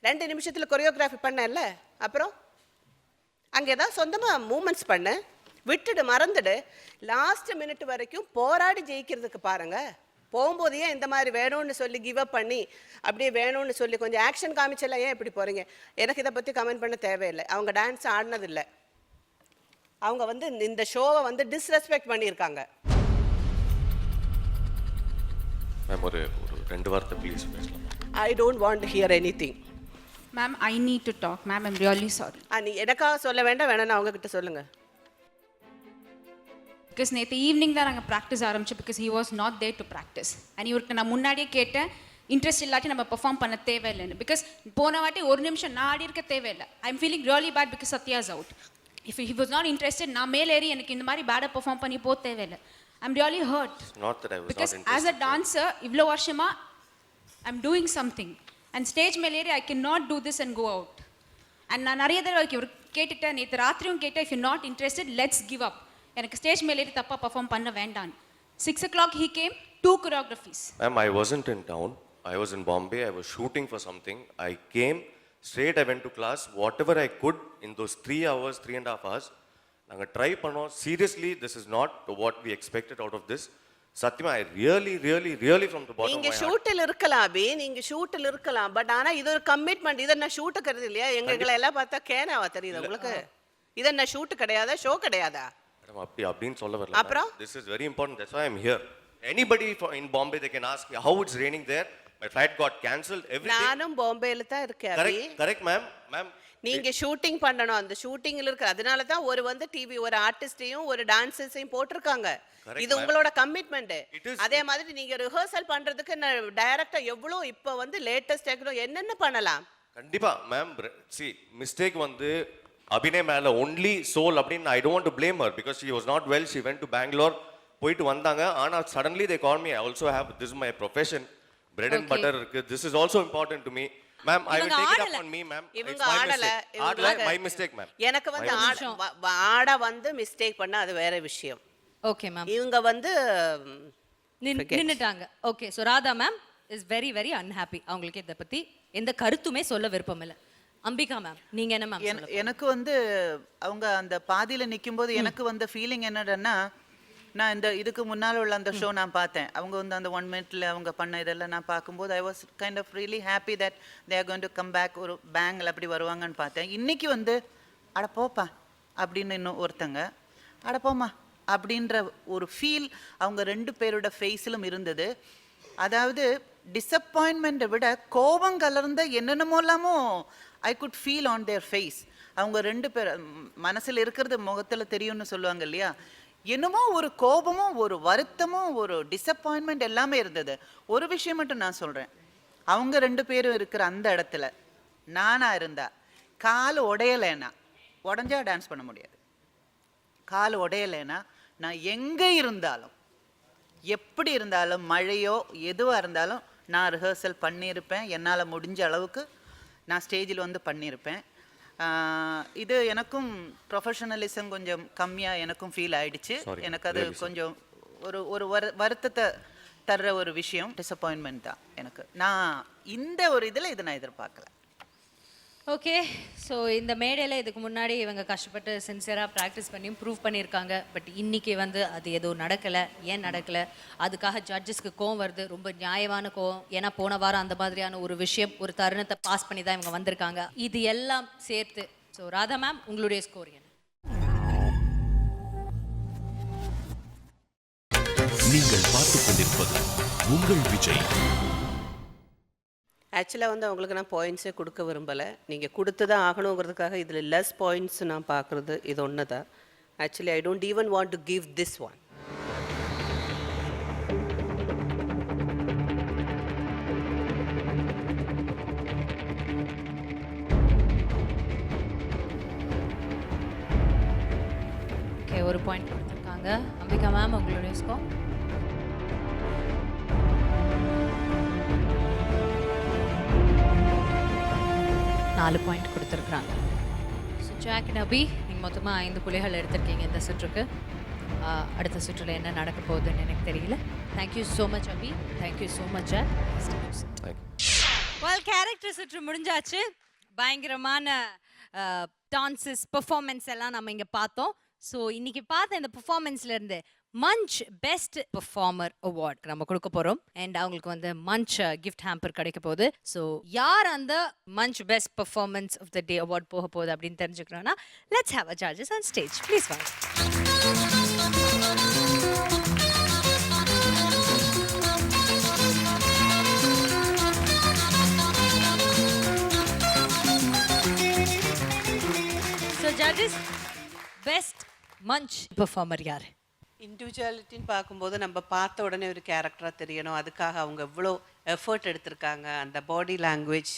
Speaker 3: 2 நிமிஷத்தில் கொரியோகிராஃபி பண்ணல, அப்புறம் அங்கே ஏதாவது சொந்தமாக மூமெண்ட்ஸ் பண்ணு, விட்டுடு, மறந்துடு. லாஸ்ட் மினிட் வரைக்கும் போராடி ஜெயிக்கிறதுக்கு பாருங்கள். போகும்போதே இந்த மாதிரி வேணும்னு சொல்லி கிவ் அப் பண்ணி அப்படியே வேணும்னு சொல்லி கொஞ்சம் ஆக்ஷன் காமிச்செல்லாம் ஏன் இப்படி போகிறீங்க? எனக்கு இதை பற்றி கமெண்ட் பண்ண தேவையில்லை. அவங்க டான்ஸ் ஆடினதில்லை, அவங்க வந்து இந்த ஷோவை வந்து டிஸ்ரெஸ்பெக்ட் பண்ணியிருக்காங்க.
Speaker 4: மேம் ஒரு 2 வார்த்தை ப்ளீஸ் பேசலாம்.
Speaker 3: I don't want to hear anything.
Speaker 13: Ma'am I need to talk. Ma'am I'm really sorry.
Speaker 3: நீ எனக்காக சொல்ல வேண்டாம், வேணா அவங்கக்கிட்ட சொல்லுங்கள்.
Speaker 13: பிகாஸ் நேற்று ஈவினிங் தான் நாங்கள் ப்ராக்டிஸ் ஆரம்பிச்சோம். Because he was not there to practise. And இவருக்கு நான் முன்னாடியே கேட்டேன், இன்ட்ரெஸ்ட் இல்லாட்டி நம்ம பெர்ஃபார்ம் பண்ண தேவையில்லைன்னு. பிகாஸ் போன வாட்டி 1 நிமிஷம் நான் ஆடி இருக்க தேவையில்லை. I am feeling really bad because Sathya is out. If he was not interested, நான் மேலேறி எனக்கு இந்த மாதிரி பேடாக பெர்ஃபார்ம் பண்ணி போக தேவையில்லை. I am really hurt. Because as a dancer இவ்வளோ வருஷமாக I am doing something and stage மேலேறி I can not do this and go out. And நான் நிறைய தடவை இவர் கேட்டுட்டேன், நேற்று ராத்திரியும் கேட்டேன், if you not interested let's give up. எனக்கு ஸ்டேஜ் மேலேறி தப்பாக பர்ஃபார்ம் பண்ண வேண்டாம். 6 o'clock he came, 2 choreographies.
Speaker 4: Ma'am, I wasn't in town. I was in Bombay. I was shooting for something. I came straight. I went to class. Whatever I could in those 3 hours, 3.5 hours. நாங்கள் try பண்ணோம். Seriously, this is not what we expected out of this. சத்தியமா I really from the bottom of my heart.
Speaker 3: நீங்க ஷூட்டில் இருக்கலாம் அபி, நீங்க ஷூட்டில் இருக்கலாம். But ஆனா இது ஒரு கமிட்மெண்ட். இதை நான் ஷூட்டு கருது இல்லையா? எங்களை எல்லாம் பார்த்தா கேனாவா தெரியுது உங்களுக்கு? இதை நான் ஷூட்டு கிடையாதா, ஷோ கிடையாதா?
Speaker 4: அப்படின்னு சொல்ல வரல. அப்புறம் this is very important, that's why I'm here. Anybody in Bombay they can ask me how it's raining there. My flight got cancelled, everything. நானும் பாம்பேல தான் இருக்கேன். correct ma'am.
Speaker 3: நீங்க ஷூட்டிங் பண்ணணும், அந்த ஷூட்டிங்ல இருக்கு. அதனால தான் ஒரு வந்து டிவி ஒரு ஆர்டிஸ்டையும் ஒரு டான்சர்ஸையும் போட்டிருக்காங்க. இது உங்களோட கமிட்மெண்ட். அதே மாதிரி நீங்க ரிஹர்சல் பண்றதுக்கு டைரக்டா எவ்வளவு இப்ப வந்து லேட்டஸ்ட் டெக்னாலஜி என்னென்ன பண்ணலாம்.
Speaker 4: கண்டிப்பா மேம். see mistake வந்து அபிநய் மேல only soul அப்படின்னு I don't want to blame her because she was not well. She went to Bangalore, போயிட்டு வந்தாங்க. ஆனா suddenly they called me. I also have, this is my profession, bread and butter இருக்கு. This is also important to me. Ma'am, I will take it up on me, ma'am. It's my mistake. ஆடல my mistake, ma'am.
Speaker 3: எனக்கு வந்து ஆட வந்து mistake பண்ணா அது வேற விஷயம்.
Speaker 2: Okay ma'am.
Speaker 3: இவங்க வந்து
Speaker 2: நின்னுட்டாங்க. Okay, so Radha ma'am is very very unhappy. அவங்களுக்கு இத பத்தி எந்த கருத்துமே சொல்ல விருப்பம் இல்லை. அம்பிகா மேம் நீங்க என்ன மேம்?
Speaker 7: எனக்கு வந்து அவங்க அந்த பாதியில நிக்கும்போது எனக்கு வந்த ஃபீலிங் என்னன்னா, நான் இந்த இதுக்கு முன்னால் உள்ள அந்த ஷோ நான் பார்த்தேன். அவங்க வந்து அந்த 1 minute அவங்க பண்ண இதெல்லாம் நான் பார்க்கும்போது I was kind of really happy that they are going to come back. ஒரு பேங்கில் அப்படி வருவாங்கன்னு பார்த்தேன். இன்னைக்கு வந்து அட போப்பா அப்படின்னு இன்னும் ஒருத்தங்க அட போமா அப்படின்ற ஒரு ஃபீல் அவங்க 2 பேரோட ஃபேஸிலும் இருந்தது. அதாவது டிசப்பாயின்மெண்ட்டை விட கோபம் கலர்ந்த என்னென்னமோலாமோ I could feel on their face. அவங்க 2 பேர் மனசில் இருக்கிறது முகத்தில் தெரியும்னு சொல்லுவாங்க இல்லையா? என்னமோ ஒரு கோபமும் ஒரு வருத்தமும் ஒரு டிசப்பாயின்மெண்ட் எல்லாமே இருந்தது. ஒரு விஷயம் மட்டும் நான் சொல்கிறேன், அவங்க 2 பேரும் இருக்கிற அந்த இடத்துல நானாக இருந்தா கால் உடையலைன்னா, உடஞ்சா டான்ஸ் பண்ண முடியாது. கால் உடையலைன்னா நான் எங்கே இருந்தாலும் எப்படி இருந்தாலும் மழையோ எதுவாக இருந்தாலும் நான் ரிஹர்சல் பண்ணியிருப்பேன். என்னால் முடிஞ்ச அளவுக்கு நான் ஸ்டேஜில் வந்து பண்ணியிருப்பேன். இது எனக்கும் ப்ரொஃபஷனலிசம் கொஞ்சம் கம்மியாக எனக்கும் ஃபீல் ஆயிடுச்சு. எனக்கு அது கொஞ்சம் ஒரு வருத்தத்தை தர்ற ஒரு விஷயம், டிசப்பாயின்மெண்ட் தான் எனக்கு. நான் இந்த ஒரு இதில் இதை நான் எதிர்பார்க்கல.
Speaker 2: ஓகே, ஸோ இந்த மேடையில் இதுக்கு முன்னாடி இவங்க கஷ்டப்பட்டு சின்சியராக ப்ராக்டிஸ் பண்ணி ப்ரூவ் பண்ணியிருக்காங்க. பட் இன்னைக்கு வந்து அது எதுவும் நடக்கலை. ஏன் நடக்கலை? அதுக்காக ஜட்ஜஸ்க்கு கோவம் வருது, ரொம்ப நியாயமான கோவம். ஏன்னா போன வாரம் அந்த மாதிரியான ஒரு விஷயம், ஒரு தருணத்தை பாஸ் பண்ணி தான் இவங்க வந்திருக்காங்க. இது எல்லாம் சேர்த்து ஸோ ராதா மேம், உங்களுடைய ஸ்கோர் என்ன?
Speaker 1: நீங்கள் பார்த்துக் கொண்டிருப்பது உங்கள் விஜய்.
Speaker 3: ஆக்சுவலாக வந்து அவங்களுக்கு நான் பாயிண்ட்ஸே கொடுக்க விரும்பலை. நீங்கள் கொடுத்து தான் ஆகணுங்கிறதுக்காக இதில் லெஸ் பாயிண்ட்ஸ் நான் பார்க்குறது இது ஒன்று தான். Actually I don't even want to give this one.
Speaker 2: Okay, ஒரு பாயிண்ட் கொடுத்துருக்காங்க. அம்பிகா மேம், உங்களுடைய ஸ்கோர்? நாலு பாயிண்ட் கொடுத்துருக்குறாங்க. ஸோ ஜாக் நபி, நீங்கள் மொத்தமாக 5 புள்ளிகள் எடுத்திருக்கீங்க இந்த சுற்றுக்கு. அடுத்த சுற்றில் என்ன நடக்க போகுதுன்னு எனக்கு தெரியல. Thank you so much Abhi, thank you so much Jack. Well, character சுற்று முடிஞ்சாச்சு. பயங்கரமான டான்ஸஸ், பெர்ஃபார்மன்ஸ் எல்லாம் நம்ம இங்கே பார்த்தோம். ஸோ இன்னைக்கு பார்த்த இந்த பெர்ஃபார்மன்ஸ்லேருந்து மஞ்ச் பெஸ்ட் பெர்ஃபார்மர் அவார்ட் நம்ம கொடுக்க போகிறோம். அண்ட் அவங்களுக்கு வந்து மஞ்ச் கிஃப்ட் ஹேம்பர் கிடைக்க போகுது. ஸோ யார் அந்த Munch best performance of the day award போக போகுது அப்படின்னு தெரிஞ்சுக்கணும்னா let's have a judges on stage. Please வாங்க. So judges, best Munch performer யார்?
Speaker 3: இண்டிவிஜுவாலிட்டின்னு பார்க்கும்போது நம்ம பார்த்த உடனே ஒரு கேரக்டராக தெரியணும். அதுக்காக அவங்க எவ்வளோ எஃபர்ட் எடுத்திருக்காங்க. அந்த பாடி லாங்குவேஜ்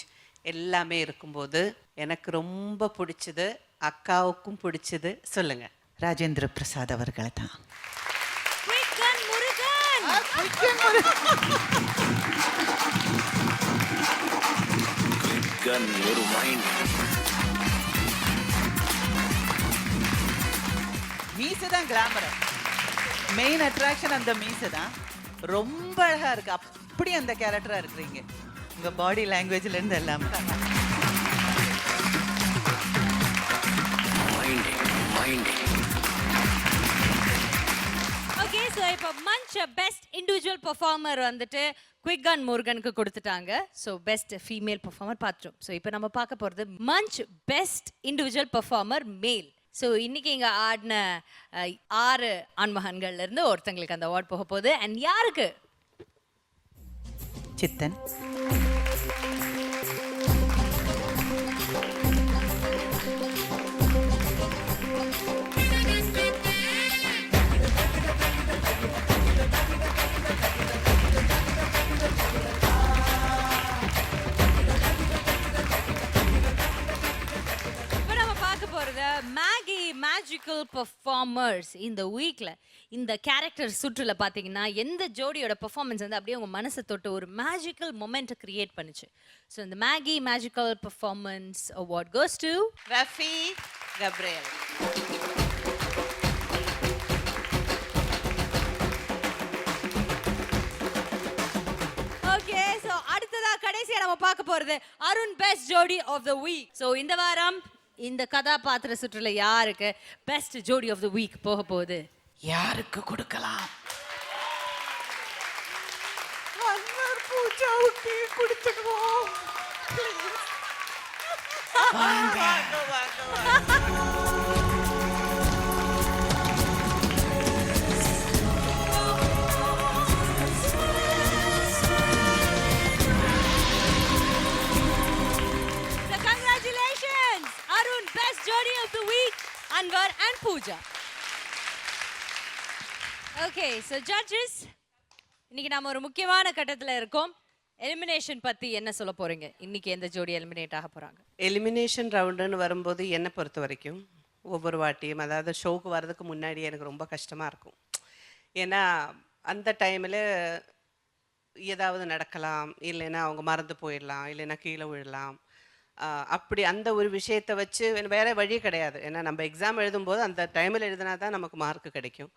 Speaker 3: எல்லாமே இருக்கும்போது எனக்கு ரொம்ப பிடிச்சது, அக்காவுக்கும் பிடிச்சது. சொல்லுங்க.
Speaker 7: ராஜேந்திர பிரசாத் அவர்களை தான். மீசை தான் கிளாமர், மெயின் அட்ராக்ஷன் அந்த மீசை தான். ரொம்ப அழகா இருக்கு. அப்படி அந்த கேரக்டரா இருக்கிறீங்க. உங்க பாடி லாங்குவேஜ்ல இருந்து எல்லாமே.
Speaker 2: ஓகே, ஸோ இப்போ மஞ்ச் பெஸ்ட் இண்டிவிஜுவல் பெர்ஃபார்மர் வந்துட்டு குவிக்கன் முருகனுக்கு கொடுத்துட்டாங்க. ஸோ பெஸ்ட் ஃபீமேல் பெர்ஃபார்மர் பார்த்துட்டோம். ஸோ இப்போ நம்ம பார்க்க போகிறது மஞ்ச் பெஸ்ட் இண்டிவிஜுவல் பெர்ஃபார்மர் மேல். ஸோ இன்னைக்கு இங்கே ஆடின 6 ஆண்மகன்கள்ல இருந்து ஒருத்தங்களுக்கு அந்த அவார்ட் போக போகுது. அண்ட் யாருக்கு?
Speaker 7: சித்தன்,
Speaker 2: மேகி மேஜிக்கல் பெர்ஃபார்மர்ஸ் இந்த வீக்கில் இந்த கேரக்டர் சுற்றுல பார்த்தீங்கன்னா எந்த ஜோடியோட பெர்ஃபார்மன்ஸ் வந்து அப்படியே உங்கள் மனசை தொட்டு ஒரு மேஜிக்கல் மொமெண்ட்டை கிரியேட் பண்ணுச்சு. ஸோ இந்த Maggi magical performance award goes to
Speaker 3: Rafi Gabriel.
Speaker 2: Okay, so அடுத்ததா கடைசியாக நம்ம பார்க்க போகிறது அருண் பெஸ்ட் ஜோடி ஆஃப் த வீக். ஸோ இந்த வாரம் இந்த கதாபாத்திர சுற்றுல யாருக்கு பெஸ்ட் ஜோடி ஆஃப் த வீக் போக போகுது?
Speaker 7: யாருக்கு கொடுக்கலாம்? பூஜாவுக்கு கொடுத்துடுவோம்.
Speaker 2: Jodi of the week, Anwar and Pooja. Okay, so judges, இன்னைக்கு நாம ஒரு முக்கியமான கட்டத்துல இருக்கோம். எலிமினேஷன் பத்தி என்ன சொல்ல போறீங்க? இன்னைக்கு எந்த ஜோடி எலிமினேட் ஆக போறாங்க?
Speaker 3: எலிமினேஷன் ரவுண்டுன்னு வரும்போது என்னை பொறுத்த வரைக்கும் ஒவ்வொரு வாட்டியும், அதாவது ஷோக்கு வர்றதுக்கு முன்னாடி எனக்கு ரொம்ப கஷ்டமா இருக்கும். ஏன்னா அந்த டைமில் ஏதாவது நடக்கலாம், இல்லைன்னா அவங்க மறந்து போயிடலாம், இல்லைன்னா கீழே விழலாம். அப்படி அந்த ஒரு விஷயத்தை வச்சு வேறு வழி கிடையாது. ஏன்னா நம்ம எக்ஸாம் எழுதும்போது அந்த டைமில் எழுதினா தான் நமக்கு மார்க்கு கிடைக்கும்.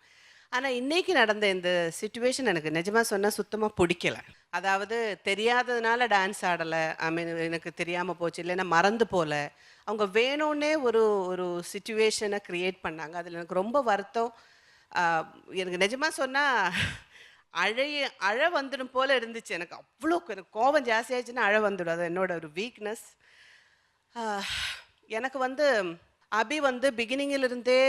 Speaker 3: ஆனால் இன்னைக்கு நடந்த இந்த சுச்சுவேஷன் எனக்கு நிஜமாக சொன்னால் சுத்தமாக பிடிக்கல. அதாவது தெரியாததுனால டான்ஸ் ஆடலை, ஐ மீன் எனக்கு தெரியாமல் போச்சு, இல்லைன்னா மறந்து போகல. அவங்க வேணும்னே ஒரு ஒரு சுச்சுவேஷனை க்ரியேட் பண்ணாங்க. அதில் எனக்கு ரொம்ப வருத்தம். எனக்கு நிஜமாக சொன்னால் அழ வந்துடும் போல் இருந்துச்சு. எனக்கு அவ்வளோ எனக்கு கோபம் ஜாஸ்தியாச்சுன்னா அழ வந்துடும். அது என்னோட ஒரு வீக்னஸ். எனக்கு வந்து அபி வந்து பிகினிங்கிலிருந்தே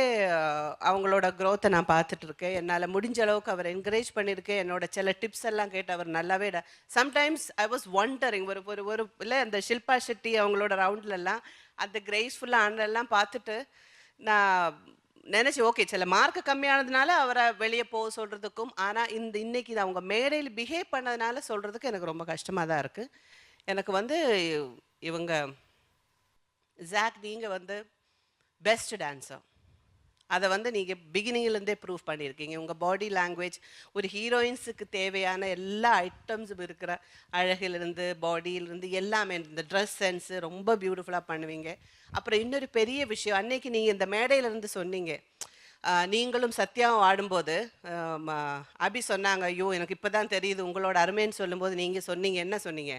Speaker 3: அவங்களோட க்ரோத்தை நான் பார்த்துட்டு இருக்கேன். என்னால் முடிஞ்ச அளவுக்கு அவர் என்கரேஜ் பண்ணியிருக்கேன். என்னோட சில டிப்ஸ் எல்லாம் கேட்டு அவர் நல்லாவே சம்டைம்ஸ் ஐ வாஸ் ஒண்டரிங் ஒரு இல்லை அந்த ஷில்பா ஷெட்டி அவங்களோட ரவுண்ட்லலாம் அந்த கிரேஸ்ஃபுல்லாக ஆனதெல்லாம் பார்த்துட்டு நான் நினச்சேன், ஓகே சில மார்க்கு கம்மியானதுனால அவரை வெளியே போக சொல்கிறதுக்கும், ஆனால் இன்னைக்கு இது அவங்க மேடையில் பிஹேவ் பண்ணதுனால சொல்கிறதுக்கு எனக்கு ரொம்ப கஷ்டமாக தான் இருக்குது. எனக்கு வந்து இவங்க ஜாக் நீங்கள் வந்து பெஸ்ட் டான்ஸர், அதை வந்து நீங்கள் பிகினிங்லேருந்தே ப்ரூவ் பண்ணியிருக்கீங்க. உங்கள் பாடி லாங்குவேஜ் ஒரு ஹீரோயின்ஸுக்கு தேவையான எல்லா ஐட்டம்ஸும் இருக்கிற அழகிலிருந்து பாடியிலிருந்து எல்லாமே, இந்த ட்ரெஸ் சென்ஸு ரொம்ப பியூட்டிஃபுல்லாக பண்ணுவீங்க. அப்புறம் இன்னொரு பெரிய விஷயம், அன்னைக்கு நீங்கள் இந்த மேடையிலேருந்து சொன்னீங்க, நீங்களும் சத்யாவும் ஆடும்போது அபி சொன்னாங்க, ஐயோ எனக்கு இப்போ தான் தெரியுது உங்களோட அருமைன்னு சொல்லும்போது நீங்கள் சொன்னீங்க, என்ன சொன்னீங்க,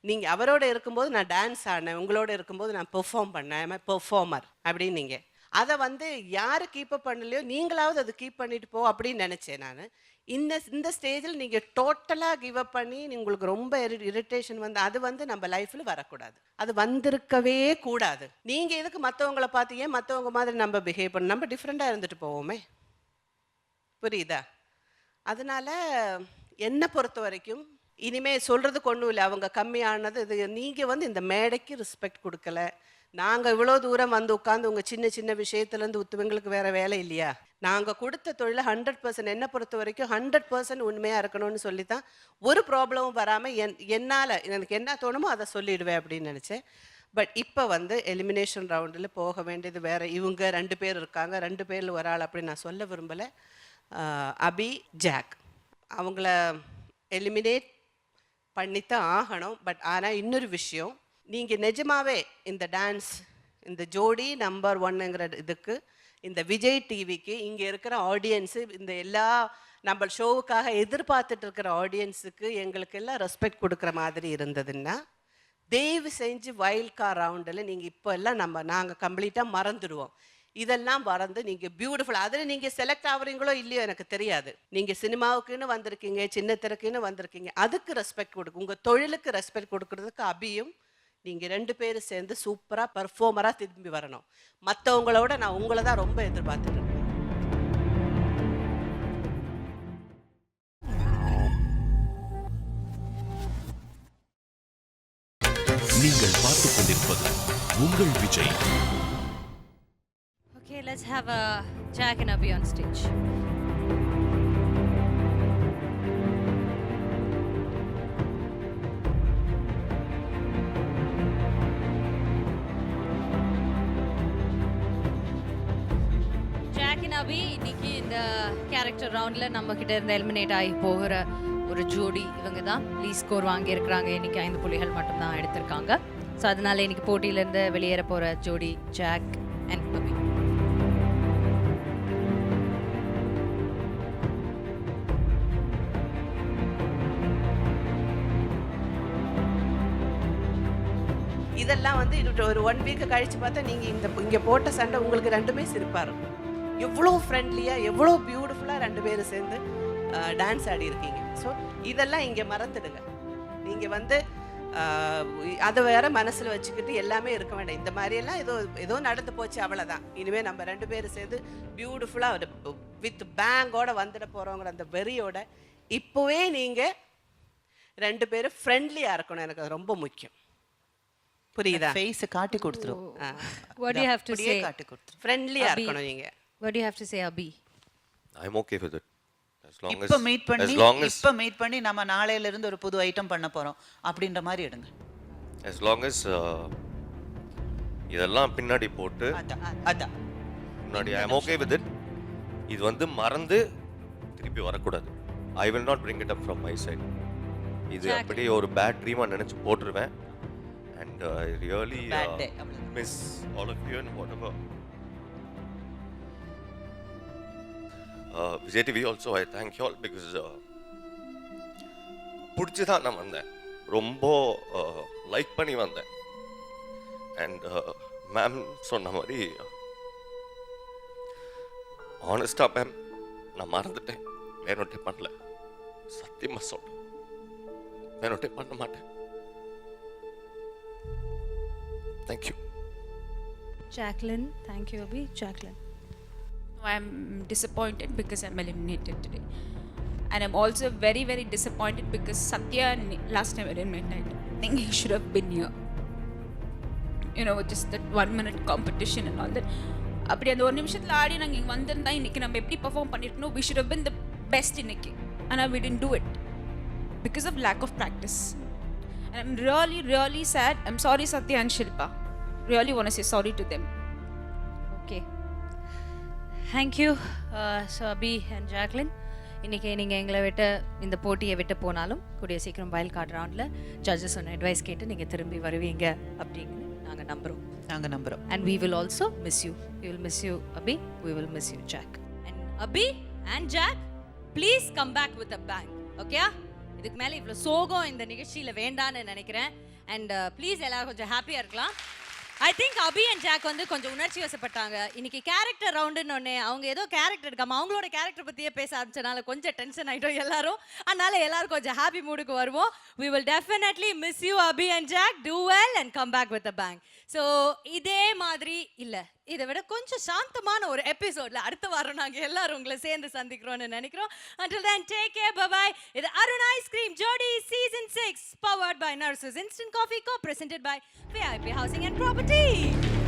Speaker 3: நீங்கள் அவரோட இருக்கும்போது நான் டான்ஸ் ஆடினேன், உங்களோட இருக்கும்போது நான் பெர்ஃபார்ம் பண்ணேன், பெர்ஃபார்மர் அப்படின்னு. நீங்கள் அதை வந்து யார் கீப்பப் பண்ணலையோ நீங்களாவது அதை கீப் பண்ணிட்டு போ அப்படின்னு நினச்சேன் நான். இந்த ஸ்டேஜில் நீங்கள் டோட்டலாக கிவ் அப் பண்ணி உங்களுக்கு ரொம்ப இரிட்டேஷன் வந்து அது வந்து நம்ம லைஃப்பில் வரக்கூடாது, அது வந்திருக்கவே கூடாது. நீங்கள் எதுக்கு மற்றவங்கள பார்த்து ஏன் மற்றவங்க மாதிரி நம்ம பிஹேவ் பண்ண, நம்ம டிஃப்ரெண்ட்டாக இருந்துட்டு போவோமே, புரியுதா? அதனால் என்னை பொறுத்த வரைக்கும் இனிமேல் சொல்கிறதுக்கு ஒன்றும் இல்லை. அவங்க கம்மியானது இது, நீங்கள் வந்து இந்த மேடைக்கு ரெஸ்பெக்ட் கொடுக்கல. நாங்கள் இவ்வளோ தூரம் வந்து உட்காந்து உங்கள் சின்ன சின்ன விஷயத்துலேருந்து உத்துவங்களுக்கு வேறு வேலை இல்லையா? நாங்கள் கொடுத்த தொழிலை 100% என்னை பொறுத்த வரைக்கும் 100% உண்மையாக இருக்கணும்னு சொல்லி தான் ஒரு ப்ராப்ளமும் வராமல் என்னால் எனக்கு என்ன தோணுமோ அதை சொல்லிடுவேன் அப்படின்னு நினச்சேன். பட் இப்போ வந்து எலிமினேஷன் ரவுண்டில் போக வேண்டியது வேறு. இவங்க 2 பேர் இருக்காங்க, 2 பேரில் ஒரு ஆள் அப்படின்னு நான் சொல்ல விரும்பலை. அபி, ஜாக் அவங்கள எலிமினேட் பண்ணித்தான் ஆகணும். பட் ஆனால் இன்னொரு விஷயம், நீங்கள் நிஜமாவே இந்த டான்ஸ் இந்த ஜோடி நம்பர் 1ங்கிற இதுக்கு இந்த விஜய் டிவிக்கு இங்கே இருக்கிற ஆடியன்ஸு இந்த எல்லா நம்ம ஷோவுக்காக எதிர்பார்த்துட்டு இருக்கிற ஆடியன்ஸுக்கு எங்களுக்கு எல்லாம் ரெஸ்பெக்ட் கொடுக்குற மாதிரி இருந்ததுன்னா தயவு செஞ்சு வைல்ட் கார்டு ரவுண்டில் நீங்கள் இப்போ எல்லாம் நாங்கள் கம்ப்ளீட்டாக மறந்துடுவோம். இதெல்லாம் மறந்து நீங்கள் பியூட்டிஃபுல், அதில் நீங்கள் செலக்ட் ஆகுறீங்களோ இல்லையோ எனக்கு தெரியாது. நீங்கள் சினிமாவுக்குன்னு வந்திருக்கீங்க, சின்ன திறக்குன்னு வந்திருக்கீங்க, அதுக்கு ரெஸ்பெக்ட் கொடுக்கு, உங்கள் தொழிலுக்கு ரெஸ்பெக்ட் கொடுக்கறதுக்கு அபியும் நீங்கள் 2 பேரும் சேர்ந்து சூப்பராக பர்ஃபார்மராக திரும்பி வரணும். மற்றவங்களோட நான் உங்களை தான் ரொம்ப எதிர்பார்த்துட்டு இருக்கேன்.
Speaker 1: நீங்கள் பார்த்துக் கொண்டிருப்பது உங்கள் Vijay.
Speaker 2: Okay, let's have Jack and Abhi on stage. Jack and Abhi இன்னைக்கு இந்த கேரக்டர் ரவுண்டில் நம்ம கிட்ட இருந்து எலிமினேட் ஆகி போகிற ஒரு ஜோடி இவங்க தான். லீட் ஸ்கோர் வாங்கியிருக்கிறாங்க, இன்னைக்கு 5 புள்ளிகள் மட்டும்தான் எடுத்திருக்காங்க. ஸோ அதனால இன்னைக்கு போட்டியிலேருந்து வெளியேற போகிற ஜோடி ஜாக் அண்ட் அபி.
Speaker 3: இதெல்லாம் வந்து இது ஒரு 1 வீக் கழிச்சு பார்த்தா நீங்கள் இங்கே போட்ட சண்டை உங்களுக்கு 2மே சிரிப்பாக இருக்கும். எவ்வளோ ஃப்ரெண்ட்லியாக எவ்வளோ பியூட்டிஃபுல்லாக 2 பேரும் சேர்ந்து டான்ஸ் ஆடி இருக்கீங்க. ஸோ இதெல்லாம் இங்கே மறந்துடுங்க. நீங்கள் வந்து அதை வேற மனசில் வச்சுக்கிட்டு எல்லாமே இருக்க வேண்டாம். இந்த மாதிரியெல்லாம் ஏதோ நடந்து போச்சு அவ்வளோதான். இனிமேல் நம்ம 2 பேரும் சேர்ந்து பியூட்டிஃபுல்லாக ஒரு வித் பேங்கோட வந்துட போகிறோங்கிற அந்த வெறியோட இப்போவே நீங்கள் 2 பேரும் ஃப்ரெண்ட்லியாக இருக்கணும். எனக்கு அது ரொம்ப முக்கியம். புரியுதா?
Speaker 7: ஃபேஸ் காட்டி கொடுத்துரும்.
Speaker 2: What do you have to say?
Speaker 7: காட்டி கொடுத்துரும்.
Speaker 3: ஃப்ரெண்ட்லியாக இருக்கணும் நீங்கள்.
Speaker 2: What do you have to say, Abhi?
Speaker 4: I'm okay with it.
Speaker 7: இப்ப மீட் பண்ணி நம்ம நாளையில இருந்து ஒரு புது ஐட்டம் பண்ண போறோம் அப்படின்ற மாதிரி எடுங்க.
Speaker 4: as long as இதெல்லாம் பின்னாடி போட்டு
Speaker 7: அதான்
Speaker 4: முன்னாடி I'm okay with it. இது வந்து மறந்து திருப்பி வரக்கூடாது. I will not bring it up from my side. இது அப்படியே ஒரு பேட் ட்ரீமா நினைச்சு போட்டுருவேன். and I really miss all of you and whatever. Vijay TV also I thank you all because பிடிச்சி தான் நான் வந்தேன், ரொம்ப லைக் பண்ணி வந்தேன். அண்ட் மேம் சொன்ன மாதிரி ஆனஸ்டாக மேம் நான் மறந்துட்டேன், வேணுட்டே பண்ணல, சத்தியமாக சொல்கிறேன், வேணுட்டே பண்ண மாட்டேன். Thank you.
Speaker 2: Jacqueline, thank you, Abhi. Jacqueline.
Speaker 12: I'm disappointed because I'm eliminated today. And I'm also very, very disappointed because Satya last time I didn't midnight. I think he should have been here. You know, just that 1 minute competition and all that. அப்படி அந்த ஒரு நிமிஷத்தில் ஆடி நாங்கள் இங்கே வந்திருந்தா இன்றைக்கி நம்ம எப்படி பர்ஃபார்ம் பண்ணியிருக்கணும், we should have been the best இன்னைக்கு. ஆனால் we didn't do it because of lack of practice. And I'm really, really sad. I'm sorry Satya and Shilpa. Really want to say sorry to them.
Speaker 2: Okay. Thank you, so Abhi and Jacqueline. இன்னைக்கு நீங்கள் எங்களை விட்டு இந்த போட்டியை விட்டு போனாலும் கூடிய சீக்கிரம் வைல்ட் கார்டு ரவுண்டில் ஜட்ஜஸ் சொன்ன அட்வைஸ் கேட்டு நீங்கள் திரும்பி வருவீங்க அப்படின்னு நாங்கள் நம்புகிறோம். And we will also miss you. We will miss you, Abhi. We will miss you, Jack. And Abhi and Jack, please come back with a bang. Okay? இதுக்கு மேலே இவ்வளோ சோகம் இந்த நிகழ்ச்சியில் வேண்டான்னு நினைக்கிறேன். அண்ட் ப்ளீஸ் எல்லாரும் கொஞ்சம் ஹாப்பியாக இருக்கலாம். I think Abhi and Jack வந்து கொஞ்சம் உணர்ச்சி வசப்பட்டாங்க. இன்னைக்கு கேரக்டர் ரவுண்டுன்னு ஒன்று அவங்க ஏதோ கேரக்டர் எடுக்காம அவங்களோட கேரக்டர் பற்றியே பேச ஆரம்பிச்சனால கொஞ்சம் டென்ஷன் ஆகிட்டோம் எல்லாரும். அதனால எல்லாரும் கொஞ்சம் ஹாப்பி மூடுக்கு வருவோம். We will definitely miss you, Abhi and Jack. Do well and come back with a bang. So இதே மாதிரி இல்லை, இதை விட கொஞ்சம் சாந்தமான ஒரு எபிசோடில் அடுத்த வாரம் நாங்கள் எல்லாரும் உங்களை சேர்ந்து சந்திக்கிறோம்னு நினைக்கிறோம். Until then, take care, bye-bye. இது அருண் ஐஸ்கிரீம் ஜோடி Season 6 powered by Nurses Instant Coffee Co-presented by VIP Housing and Property.